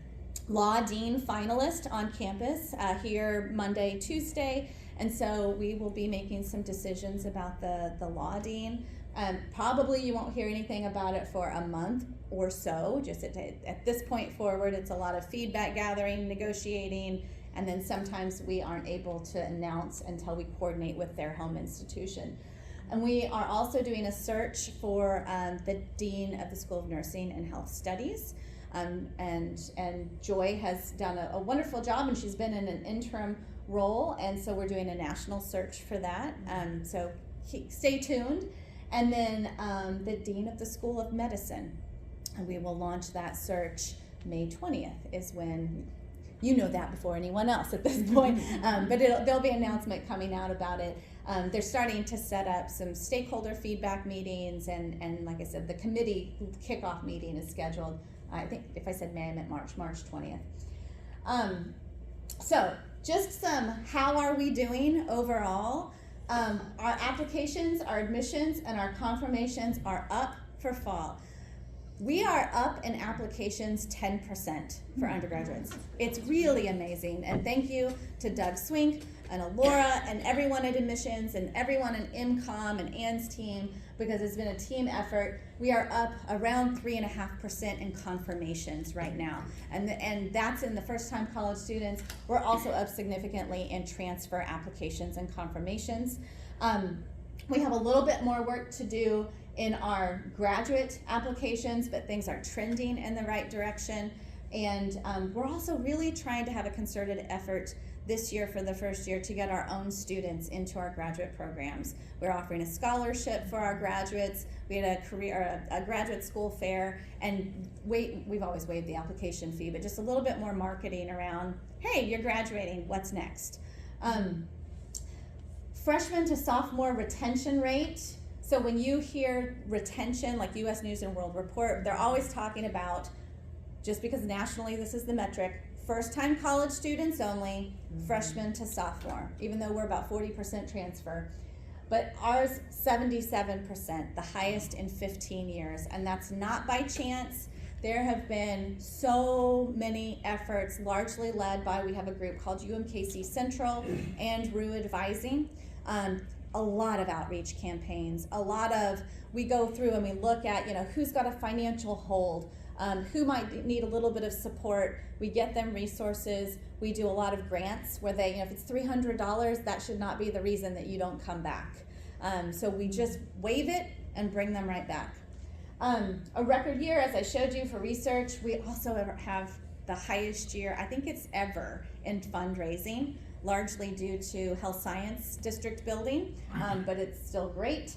law dean finalist on campus here Monday, Tuesday. And so we will be making some decisions about the law dean. Probably you won't hear anything about it for a month or so. Just at this point forward, it's a lot of feedback gathering, negotiating, and then sometimes we aren't able to announce until we coordinate with their home institution. And we are also doing a search for the Dean of the School of Nursing and Health Studies. And Joy has done a wonderful job, and she's been in an interim role, and so we're doing a national search for that. So stay tuned. And then the Dean of the School of Medicine, and we will launch that search May 20th is when, you know that before anyone else at this point, but there'll be an announcement coming out about it. They're starting to set up some stakeholder feedback meetings, and like I said, the committee kickoff meeting is scheduled. I think if I said May, I meant March 20th. So just some, how are we doing overall? Our applications, our admissions, and our confirmations are up for fall. We are up in applications 10% for undergraduates. It's really amazing, and thank you to Doug Swink and Alora and everyone at admissions and everyone in MCOM and Ann's team, because it's been a team effort. We are up around 3.5% in confirmations right now, and that's in the first-time college students. We're also up significantly in transfer applications and confirmations. We have a little bit more work to do in our graduate applications, but things are trending in the right direction. And we're also really trying to have a concerted effort this year for the first year to get our own students into our graduate programs. We're offering a scholarship for our graduates. We had a graduate school fair, and we've always waived the application fee, but just a little bit more marketing around, hey, you're graduating, what's next? Freshman to sophomore retention rate. So when you hear retention, like US News and World Report, they're always talking about, just because nationally this is the metric, first-time college students only, freshman to sophomore, even though we're about 40% transfer. But ours, 77%, the highest in 15 years, and that's not by chance. There have been so many efforts, largely led by, we have a group called UMKC Central and RU Advising. A lot of outreach campaigns, we go through and we look at, who's got a financial hold, who might need a little bit of support. We get them resources. We do a lot of grants where they, if it's $300, that should not be the reason that you don't come back. So we just waive it and bring them right back. A record year, as I showed you, for research. We also have the highest year, I think it's ever, in fundraising, largely due to health science district building, but it's still great.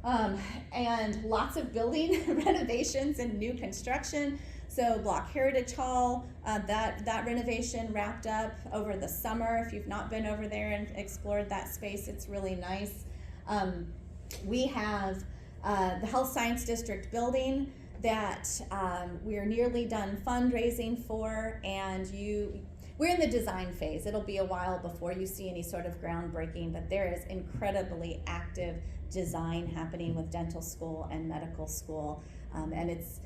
And lots of building renovations and new construction. So Block Heritage Hall, that renovation wrapped up over the summer. If you've not been over there and explored that space, it's really nice. We have the Health Science District building that we're nearly done fundraising for, and we're in the design phase. It'll be a while before you see any sort of groundbreaking, but there is incredibly active design happening with dental school and medical school, and it's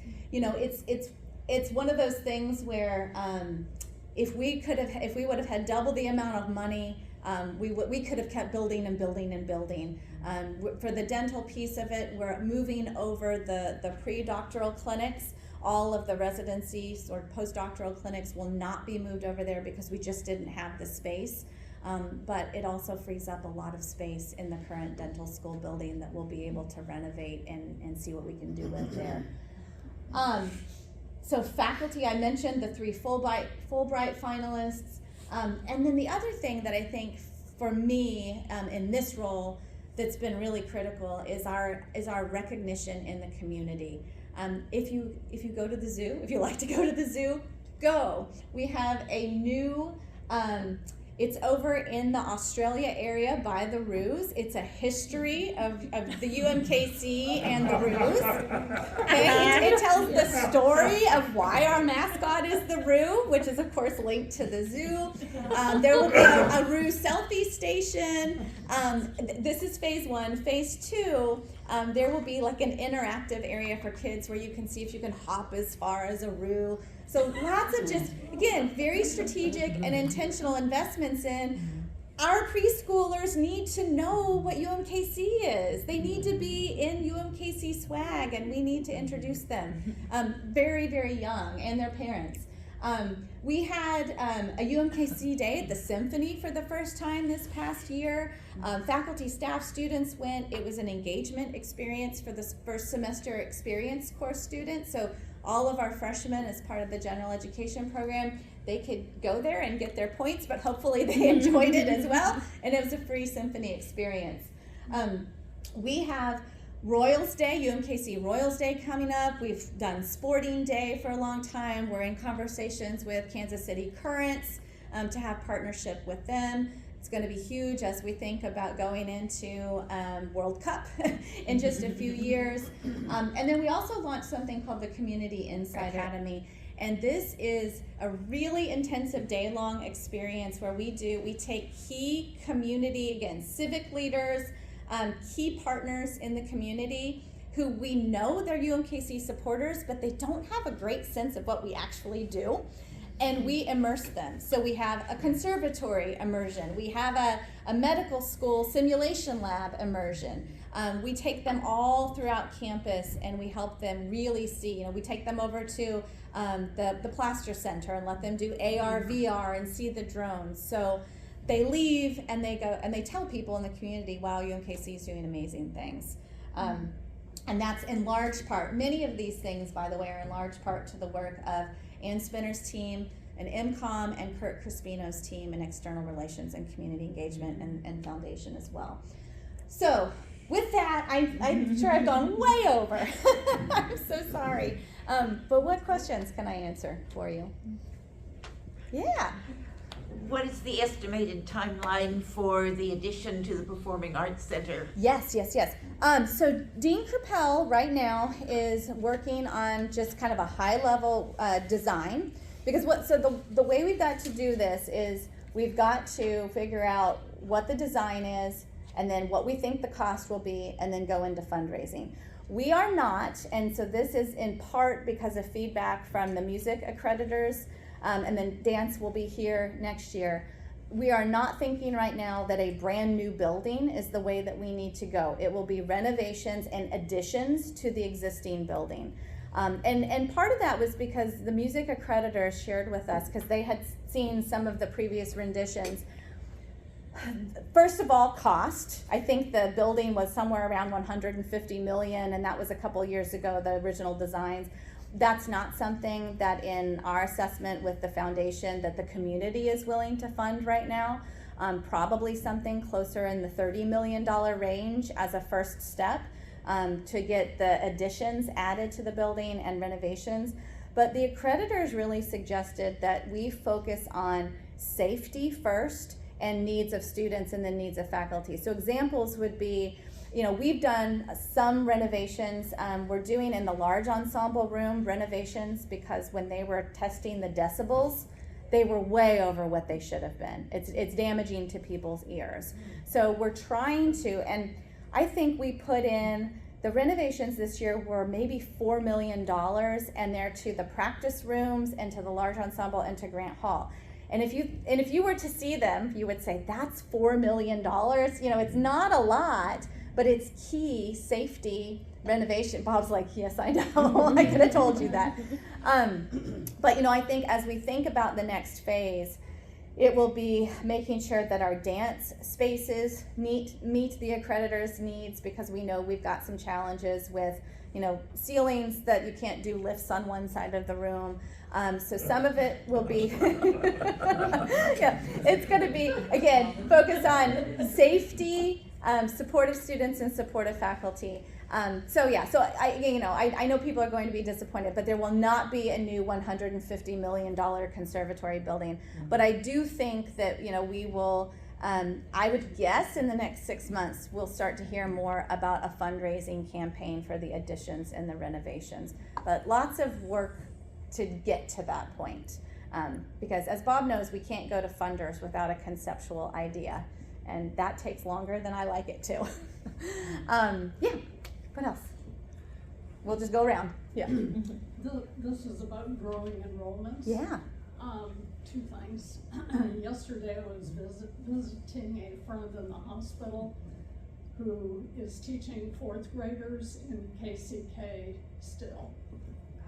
one of those things where if we would have had double the amount of money, we could have kept building and building and building. For the dental piece of it, we're moving over the pre-doctoral clinics. All of the residencies or postdoctoral clinics will not be moved over there because we just didn't have the space. But it also frees up a lot of space in the current dental school building that we'll be able to renovate and see what we can do with there. So faculty, I mentioned the 3 Fulbright finalists. And then the other thing that I think for me in this role that's been really critical is our recognition in the community. If you go to the zoo, if you like to go to the zoo, go. We have a new, it's over in the Australia area by the Roos. It's a history of the UMKC and the Roos. Okay? It tells the story of why our mascot is the Roo, which is of course linked to the zoo. There will be a Roo selfie station. This is phase 1. Phase 2, there will be like an interactive area for kids where you can see if you can hop as far as a Roo. So lots of just, again, very strategic and intentional investments in, our preschoolers need to know what UMKC is. They need to be in UMKC swag, and we need to introduce them very, very young, and their parents. We had a UMKC day at the Symphony for the first time this past year. Faculty, staff, students went. It was an engagement experience for the first semester experience course students. So all of our freshmen, as part of the general education program, they could go there and get their points, but hopefully they enjoyed it as well. And it was a free symphony experience. We have Royals Day, UMKC Royals Day coming up. We've done Sporting Day for a long time. We're in conversations with Kansas City Currents to have partnership with them. It's going to be huge as we think about going into World Cup in just a few years. And then we also launched something called the Community Insight Academy. And this is a really intensive day-long experience where we take key community, again, civic leaders, key partners in the community who we know they're UMKC supporters, but they don't have a great sense of what we actually do. And we immerse them. So we have a conservatory immersion. We have a medical school simulation lab immersion. We take them all throughout campus and we help them really see. We take them over to the Plaster Center and let them do AR, VR and see the drones. So they leave and they go and they tell people in the community, wow, UMKC is doing amazing things. And that's in large part, many of these things, by the way, are in large part to the work of Ann Spinner's team and MCOM and Kurt Crispino's team in external relations and community engagement and foundation as well. So with that, I'm sure I've gone way over. I'm so sorry. But what questions can I answer for you? Yeah. What is the estimated timeline for the addition to the Performing Arts Center? Yes. So Dean Krupel right now is working on just kind of a high-level design, because the way we've got to do this is we've got to figure out what the design is, and then what we think the cost will be, and then go into fundraising. We are not, and so this is in part because of feedback from the music accreditors, and then dance will be here next year. We are not thinking right now that a brand new building is the way that we need to go. It will be renovations and additions to the existing building. And part of that was because the music accreditors shared with us, because they had seen some of the previous renditions. First of all, cost. I think the building was somewhere around $150 million, and that was a couple years ago, the original designs. That's not something that in our assessment with the foundation that the community is willing to fund right now. Probably something closer in the $30 million range as a first step to get the additions added to the building and renovations. But the accreditors really suggested that we focus on safety first and needs of students and the needs of faculty. So examples would be, we've done some renovations. We're doing in the large ensemble room renovations because when they were testing the decibels, they were way over what they should have been. It's damaging to people's ears. So we're trying to, and I think we put in, the renovations this year were maybe $4 million, and they're to the practice rooms and to the large ensemble and to Grant Hall. And if you were to see them, you would say, that's $4 million. It's not a lot, but it's key safety renovation. Bob's like, yes, I know. I could have told you that. But I think as we think about the next phase, it will be making sure that our dance spaces meet the accreditors' needs, because we know we've got some challenges with ceilings that you can't do lifts on one side of the room. So some of it will be, it's going to be, again, focus on safety, supportive students and supportive faculty. So I know people are going to be disappointed, but there will not be a new $150 million conservatory building. But I do think that, we will, I would guess in the next 6 months, we'll start to hear more about a fundraising campaign for the additions and the renovations. But lots of work to get to that point. Because as Bob knows, we can't go to funders without a conceptual idea. And that takes longer than I like it to. What else? We'll just go around. Yeah. This is about growing enrollments. Yeah. 2 things. yesterday I was visiting a friend in the hospital who is teaching 4th graders in KCK still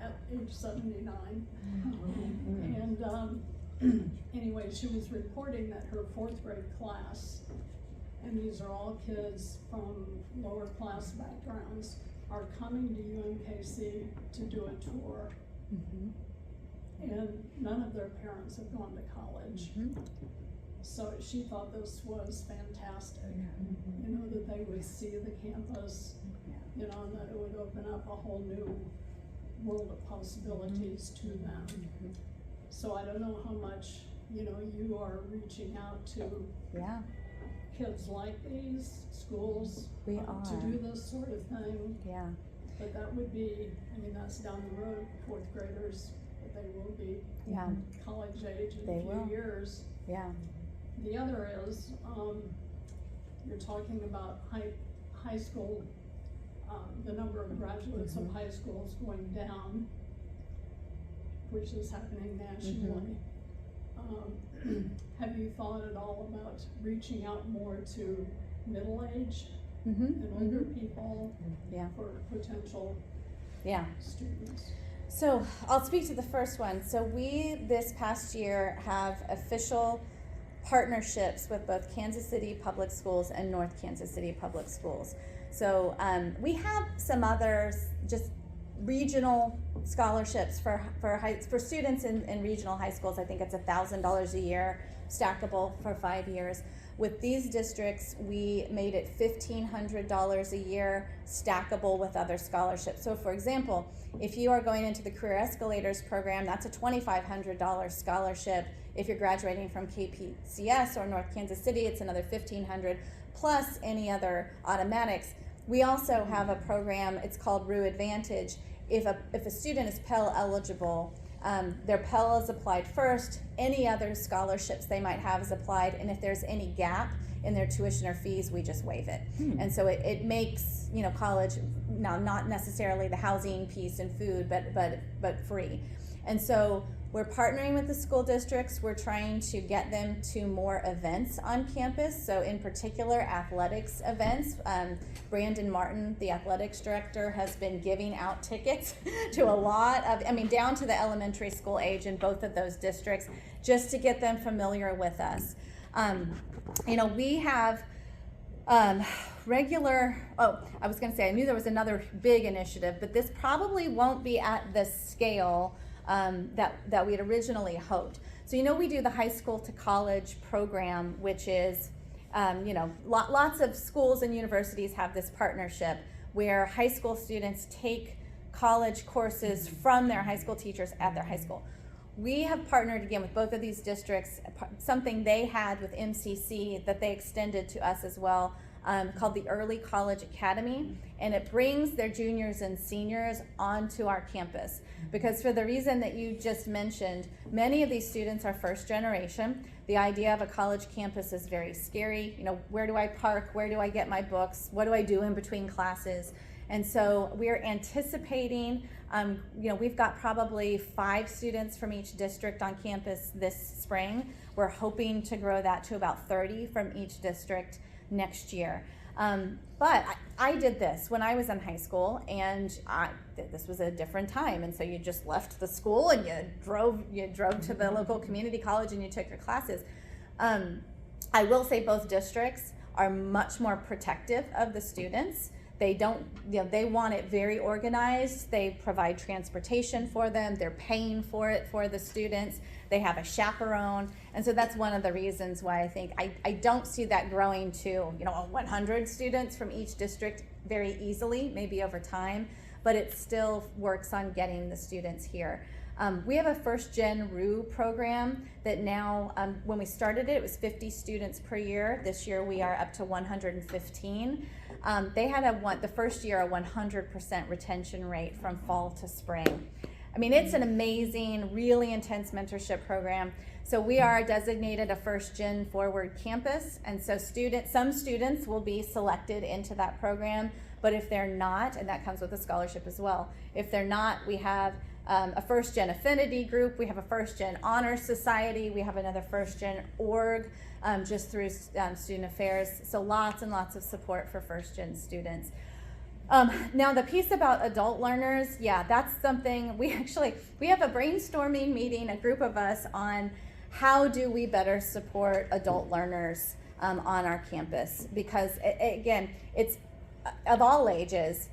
at age 79. And anyway, she was reporting that her 4th grade class, and these are all kids from lower class backgrounds, are coming to UMKC to do a tour. And none of their parents have gone to college. So she thought this was fantastic, you know, that they would see the campus, you know, and that it would open up a whole new world of possibilities to them. So I don't know how much, you know, you are reaching out to kids like these, schools, We to are. do this sort of thing. Yeah. But that would be, I mean, that's down the road, 4th graders, but they will be Yeah. college age in They a few will. years. Yeah. The other is, you're talking about high school, the number of graduates of high schools going down, which is happening nationally. Have you thought at all about reaching out more to middle age and older people Yeah. for potential Yeah. students? So I'll speak to the first one. So we, this past year, have official partnerships with both Kansas City Public Schools and North Kansas City Public Schools. So we have some others, just regional scholarships for students in regional high schools. I think it's $1,000 a year, stackable for 5 years. With these districts, we made it $1,500 a year, stackable with other scholarships. So for example, if you are going into the Career Escalators program, that's a $2,500 scholarship. If you're graduating from KPCS or North Kansas City, it's another $1,500 plus any other automatics. We also have a program, it's called RU Advantage. If a student is Pell eligible, their Pell is applied first, any other scholarships they might have is applied, and if there's any gap in their tuition or fees, we just waive it. And so it makes, you know, college, now not necessarily the housing piece and food, but free. And so we're partnering with the school districts. We're trying to get them to more events on campus. So in particular, athletics events. Brandon Martin, the athletics director, has been giving out tickets to a lot of, I mean, down to the elementary school age in both of those districts, just to get them familiar with us. You know, we have regular, I was gonna say, I knew there was another big initiative, but this probably won't be at the scale that we had originally hoped. So, you know, we do the high school to college program, which is, you know, lots of schools and universities have this partnership where high school students take college courses from their high school teachers at their high school. We have partnered again with both of these districts, something they had with MCC that they extended to us as well, called the Early College Academy, and it brings their juniors and seniors onto our campus. Because for the reason that you just mentioned, many of these students are first generation. The idea of a college campus is very scary. You know, where do I park? Where do I get my books? What do I do in between classes? And so we're anticipating, you know, we've got probably 5 students from each district on campus this spring. We're hoping to grow that to about 30 from each district next year. But I did this when I was in high school, and this was a different time. And so you just left the school and you drove to the local community college and you took your classes. I will say both districts are much more protective of the students. They don't, you know, they want it very organized. They provide transportation for them. They're paying for it for the students. They have a chaperone. And so that's one of the reasons why I think I don't see that growing to, you know, 100 students from each district very easily, maybe over time, but it still works on getting the students here. We have a first gen RU program that now, when we started it, it was 50 students per year. This year we are up to 115. They had the first year a 100% retention rate from fall to spring. I mean, it's an amazing, really intense mentorship program. So we are designated a first gen forward campus, and so some students will be selected into that program, but if they're not, and that comes with a scholarship as well, if they're not, we have a first gen affinity group, we have a first gen honor society, we have another first gen org, just through student affairs. So lots and lots of support for first gen students. Now the piece about adult learners, yeah, that's something we have a brainstorming meeting, a group of us, on how do we better support adult learners on our campus, because again, it's of all ages.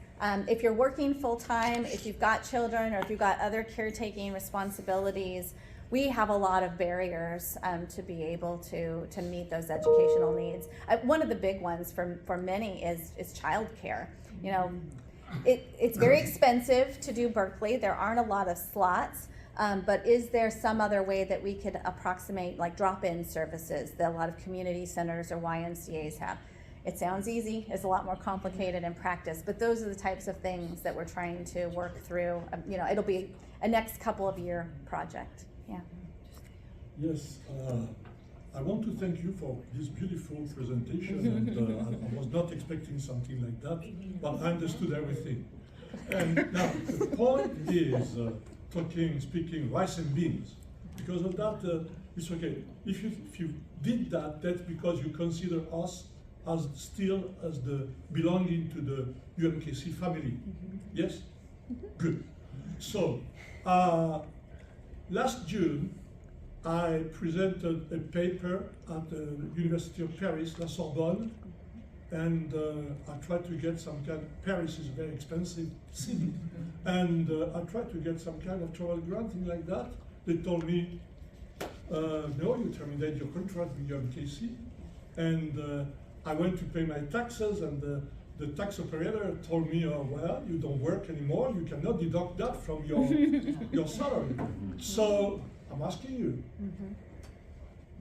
If you're working full-time, if you've got children, or if you've got other caretaking responsibilities, we have a lot of barriers to be able to meet those educational needs. One of the big ones for many is childcare. You know, it's very expensive to do Berkeley. There aren't a lot of slots, but is there some other way that we could approximate, like drop-in services that a lot of community centers or YMCAs have? It sounds easy, it's a lot more complicated in practice, but those are the types of things that we're trying to work through. You know, it'll be a next couple of year project. Yeah. Yes, I want to thank you for this beautiful presentation, and I was not expecting something like that, but I understood everything. And now the point is speaking rice and beans. Because of that, it's okay. If you did that, that's because you consider us as still as the belonging to the UMKC family. Yes? Good. So, last June, I presented a paper at the University of Paris, La Sorbonne, and I tried to get some kind. Paris is a very expensive city, and I tried to get some kind of travel grant, thing like that. They told me, no, you terminate your contract with UMKC, and I went to pay my taxes, and the tax operator told me, oh, well, you don't work anymore, you cannot deduct that from your salary. So I'm asking you,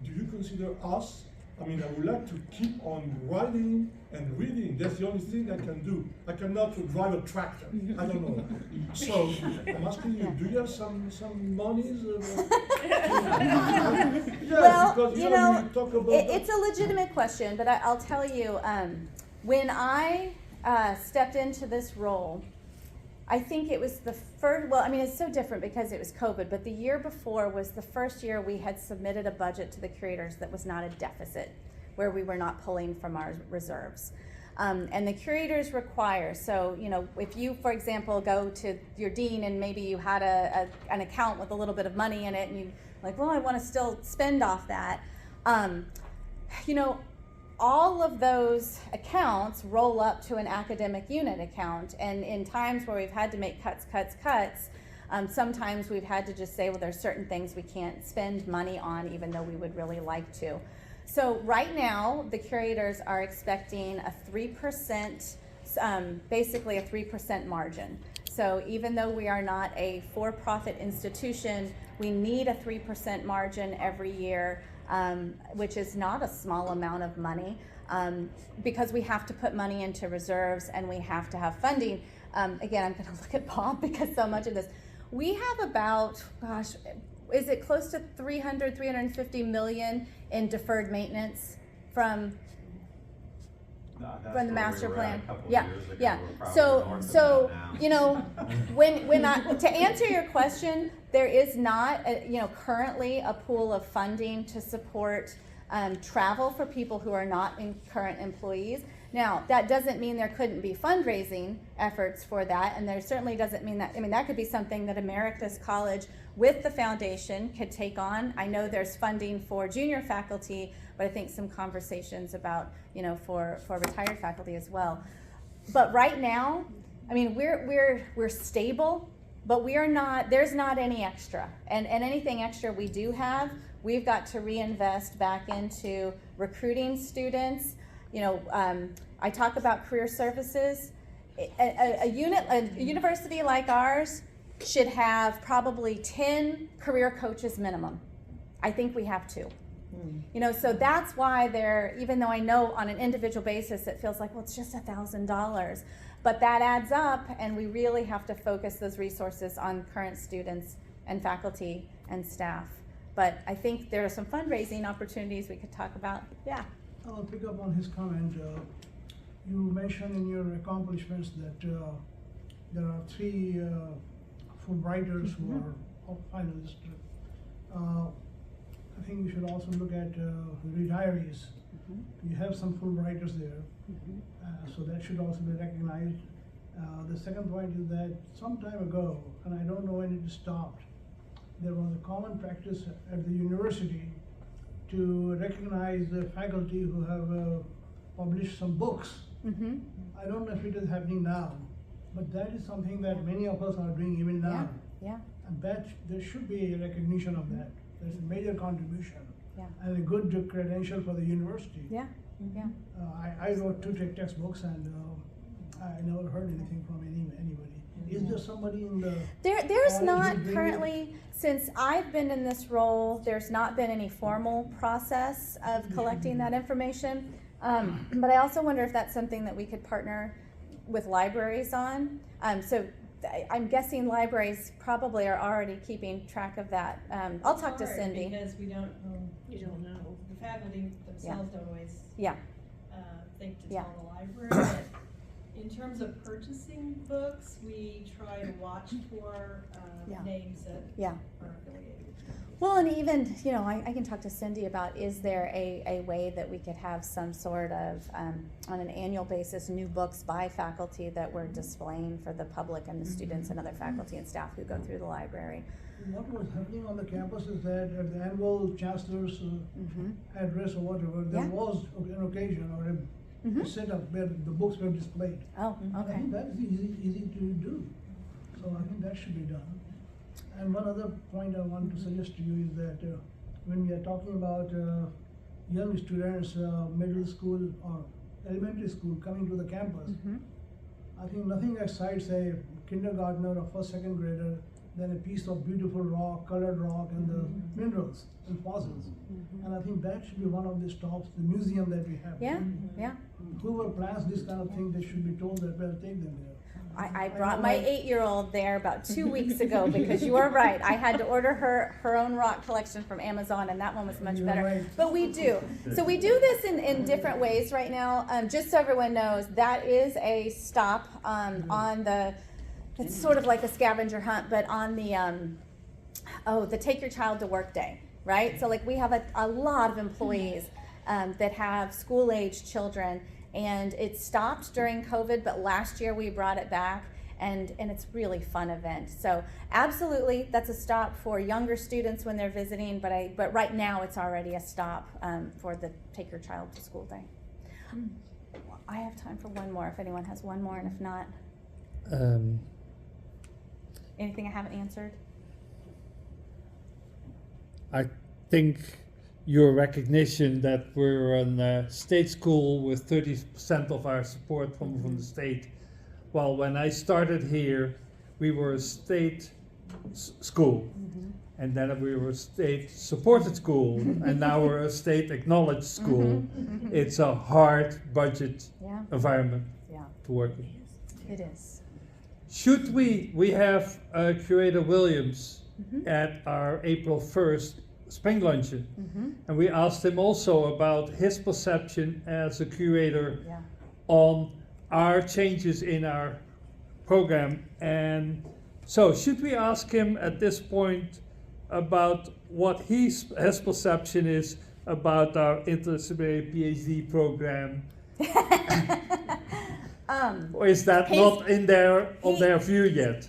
do you consider us? I mean, I would like to keep on writing and reading. That's the only thing I can do. I cannot drive a tractor. I don't know. So I'm asking you, do you have some monies? Well, because you know, you talk about it's a legitimate question, but I'll tell you, when I stepped into this role, I think it was the first, well, I mean, it's so different because it was COVID, but the year before was the first year we had submitted a budget to the curators that was not a deficit, where we were not pulling from our reserves. And the curators require, so, you know, if you, for example, go to your dean and maybe you had an account with a little bit of money in it and you like, well, I want to still spend off that, you know, all of those accounts roll up to an academic unit account, and in times where we've had to make cuts, sometimes we've had to just say, well, there's certain things we can't spend money on even though we would really like to. So right now, the curators are expecting a 3%, basically a 3% margin. So even though we are not a for-profit institution, we need a 3% margin every year, which is not a small amount of money, because we have to put money into reserves and we have to have funding. Again, I'm going to look at Bob because so much of this. We have about, gosh, is it close to 350 million in deferred maintenance from the master plan? Yeah. So you know, when to answer your question, there is not currently a pool of funding to support travel for people who are not current employees. Now, that doesn't mean there couldn't be fundraising efforts for that, and there certainly doesn't mean that, I mean, that could be something that Emeritus College with the foundation could take on. I know there's funding for junior faculty, but I think some conversations about, for retired faculty as well. But right now, I mean, we're stable, but we are not, there's not any extra. And anything extra we do have, we've got to reinvest back into recruiting students. I talk about career services. A university like ours should have probably 10 career coaches minimum. I think we have 2. So that's why even though I know on an individual basis it feels like, well, it's just $1,000, but that adds up, and we really have to focus those resources on current students and faculty and staff. But I think there are some fundraising opportunities we could talk about. Yeah. I'll pick up on his comment. You mentioned in your accomplishments that there are 3 Fulbrighters who are all finalists. I think you should also look at retirees. You have some Fulbrighters there, so that should also be recognized. The second point is that some time ago, and I don't know when it stopped, there was a common practice at the university to recognize the faculty who have published some books. I don't know if it is happening now, but that is something that many of us are doing even now. Yeah. And that there should be a recognition of that. There's a major contribution Yeah. and a good credential for the university. Yeah. I wrote 2 textbooks and I never heard anything from anybody. Is there somebody in the There's college not who's doing it? currently, since I've been in this role, there's not been any formal process of collecting that information. But I also wonder if that's something that we could partner with libraries on. So I'm guessing libraries probably are already keeping track of that. I'll talk to It's hard Cindy. because we don't, you don't know, the faculty themselves don't always Yeah. think to Yeah. tell the library, but in terms of purchasing books, we try to watch for Yeah. names that Yeah. are affiliated. Well, and even, I can talk to Cindy about, is there a way that we could have some sort of, on an annual basis, new books by faculty that we're displaying for the public and the students and other faculty and staff who go through the library? What was happening on the campus is that at the annual chancellor's address or whatever, there Yeah. was an occasion or a setup where the books were displayed. Oh, I okay. think that's easy to do. So I think that should be done. And one other point I want to suggest to you is that when we are talking about young students, middle school or elementary school coming to the campus, I think nothing excites a kindergartner or first, second grader than a piece of beautiful rock, colored rock, and the minerals and fossils. And I think that should be one of the stops, the museum that we have. Yeah. Whoever plans this kind of thing, they should be told that we'll take them there. I brought my 8-year-old there about 2 weeks ago because you are right. I had to order her own rock collection from Amazon, and that one was much You're better. right. But we do. So we do this in different ways right now. Just so everyone knows, that is a stop on the, it's sort of like a scavenger hunt, but on the Take Your Child to Work Day, right? So like we have a lot of employees that have school-aged children. And it stopped during COVID, but last year we brought it back, and it's really fun event. So absolutely, that's a stop for younger students when they're visiting, but right now it's already a stop for the Take Your Child to School Day. I have time for one more if anyone has one more, and if not, anything I haven't answered? I think your recognition that we're a state school with 30% of our support from the state. Well, when I started here, we were a state school, and then we were a state supported school, and now we're a state acknowledged school. It's a hard budget environment to work in. It is. Should we have Curator Williams at our April 1st spring luncheon, and we asked him also about his perception as a curator on our changes in our program. And so should we ask him at this point about what his perception is about our interdisciplinary PhD program? Or is that not in on their view yet?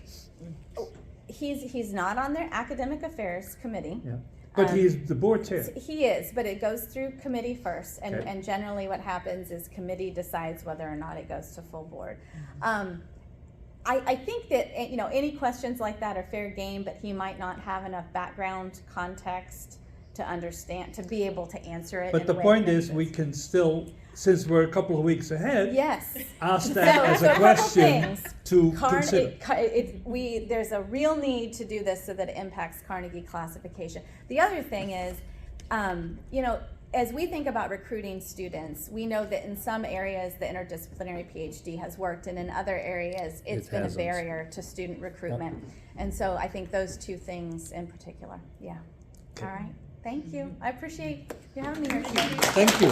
He's not on their academic affairs committee. But he's the board chair. He is, but it goes through committee first, and generally what happens is committee decides whether or not it goes to full board. I think that any questions like that are fair game, but he might not have enough background context to understand, to be able to answer it. But the point is, we can still, since we're a couple of weeks ahead, ask that as a question to consider. There's a real need to do this so that it impacts Carnegie classification. The other thing is, as we think about recruiting students, we know that in some areas the interdisciplinary PhD has worked, and in other areas it's been a barrier to student recruitment. And so I think those two things in particular. All right. Thank you. I appreciate you having me here today. Thank you.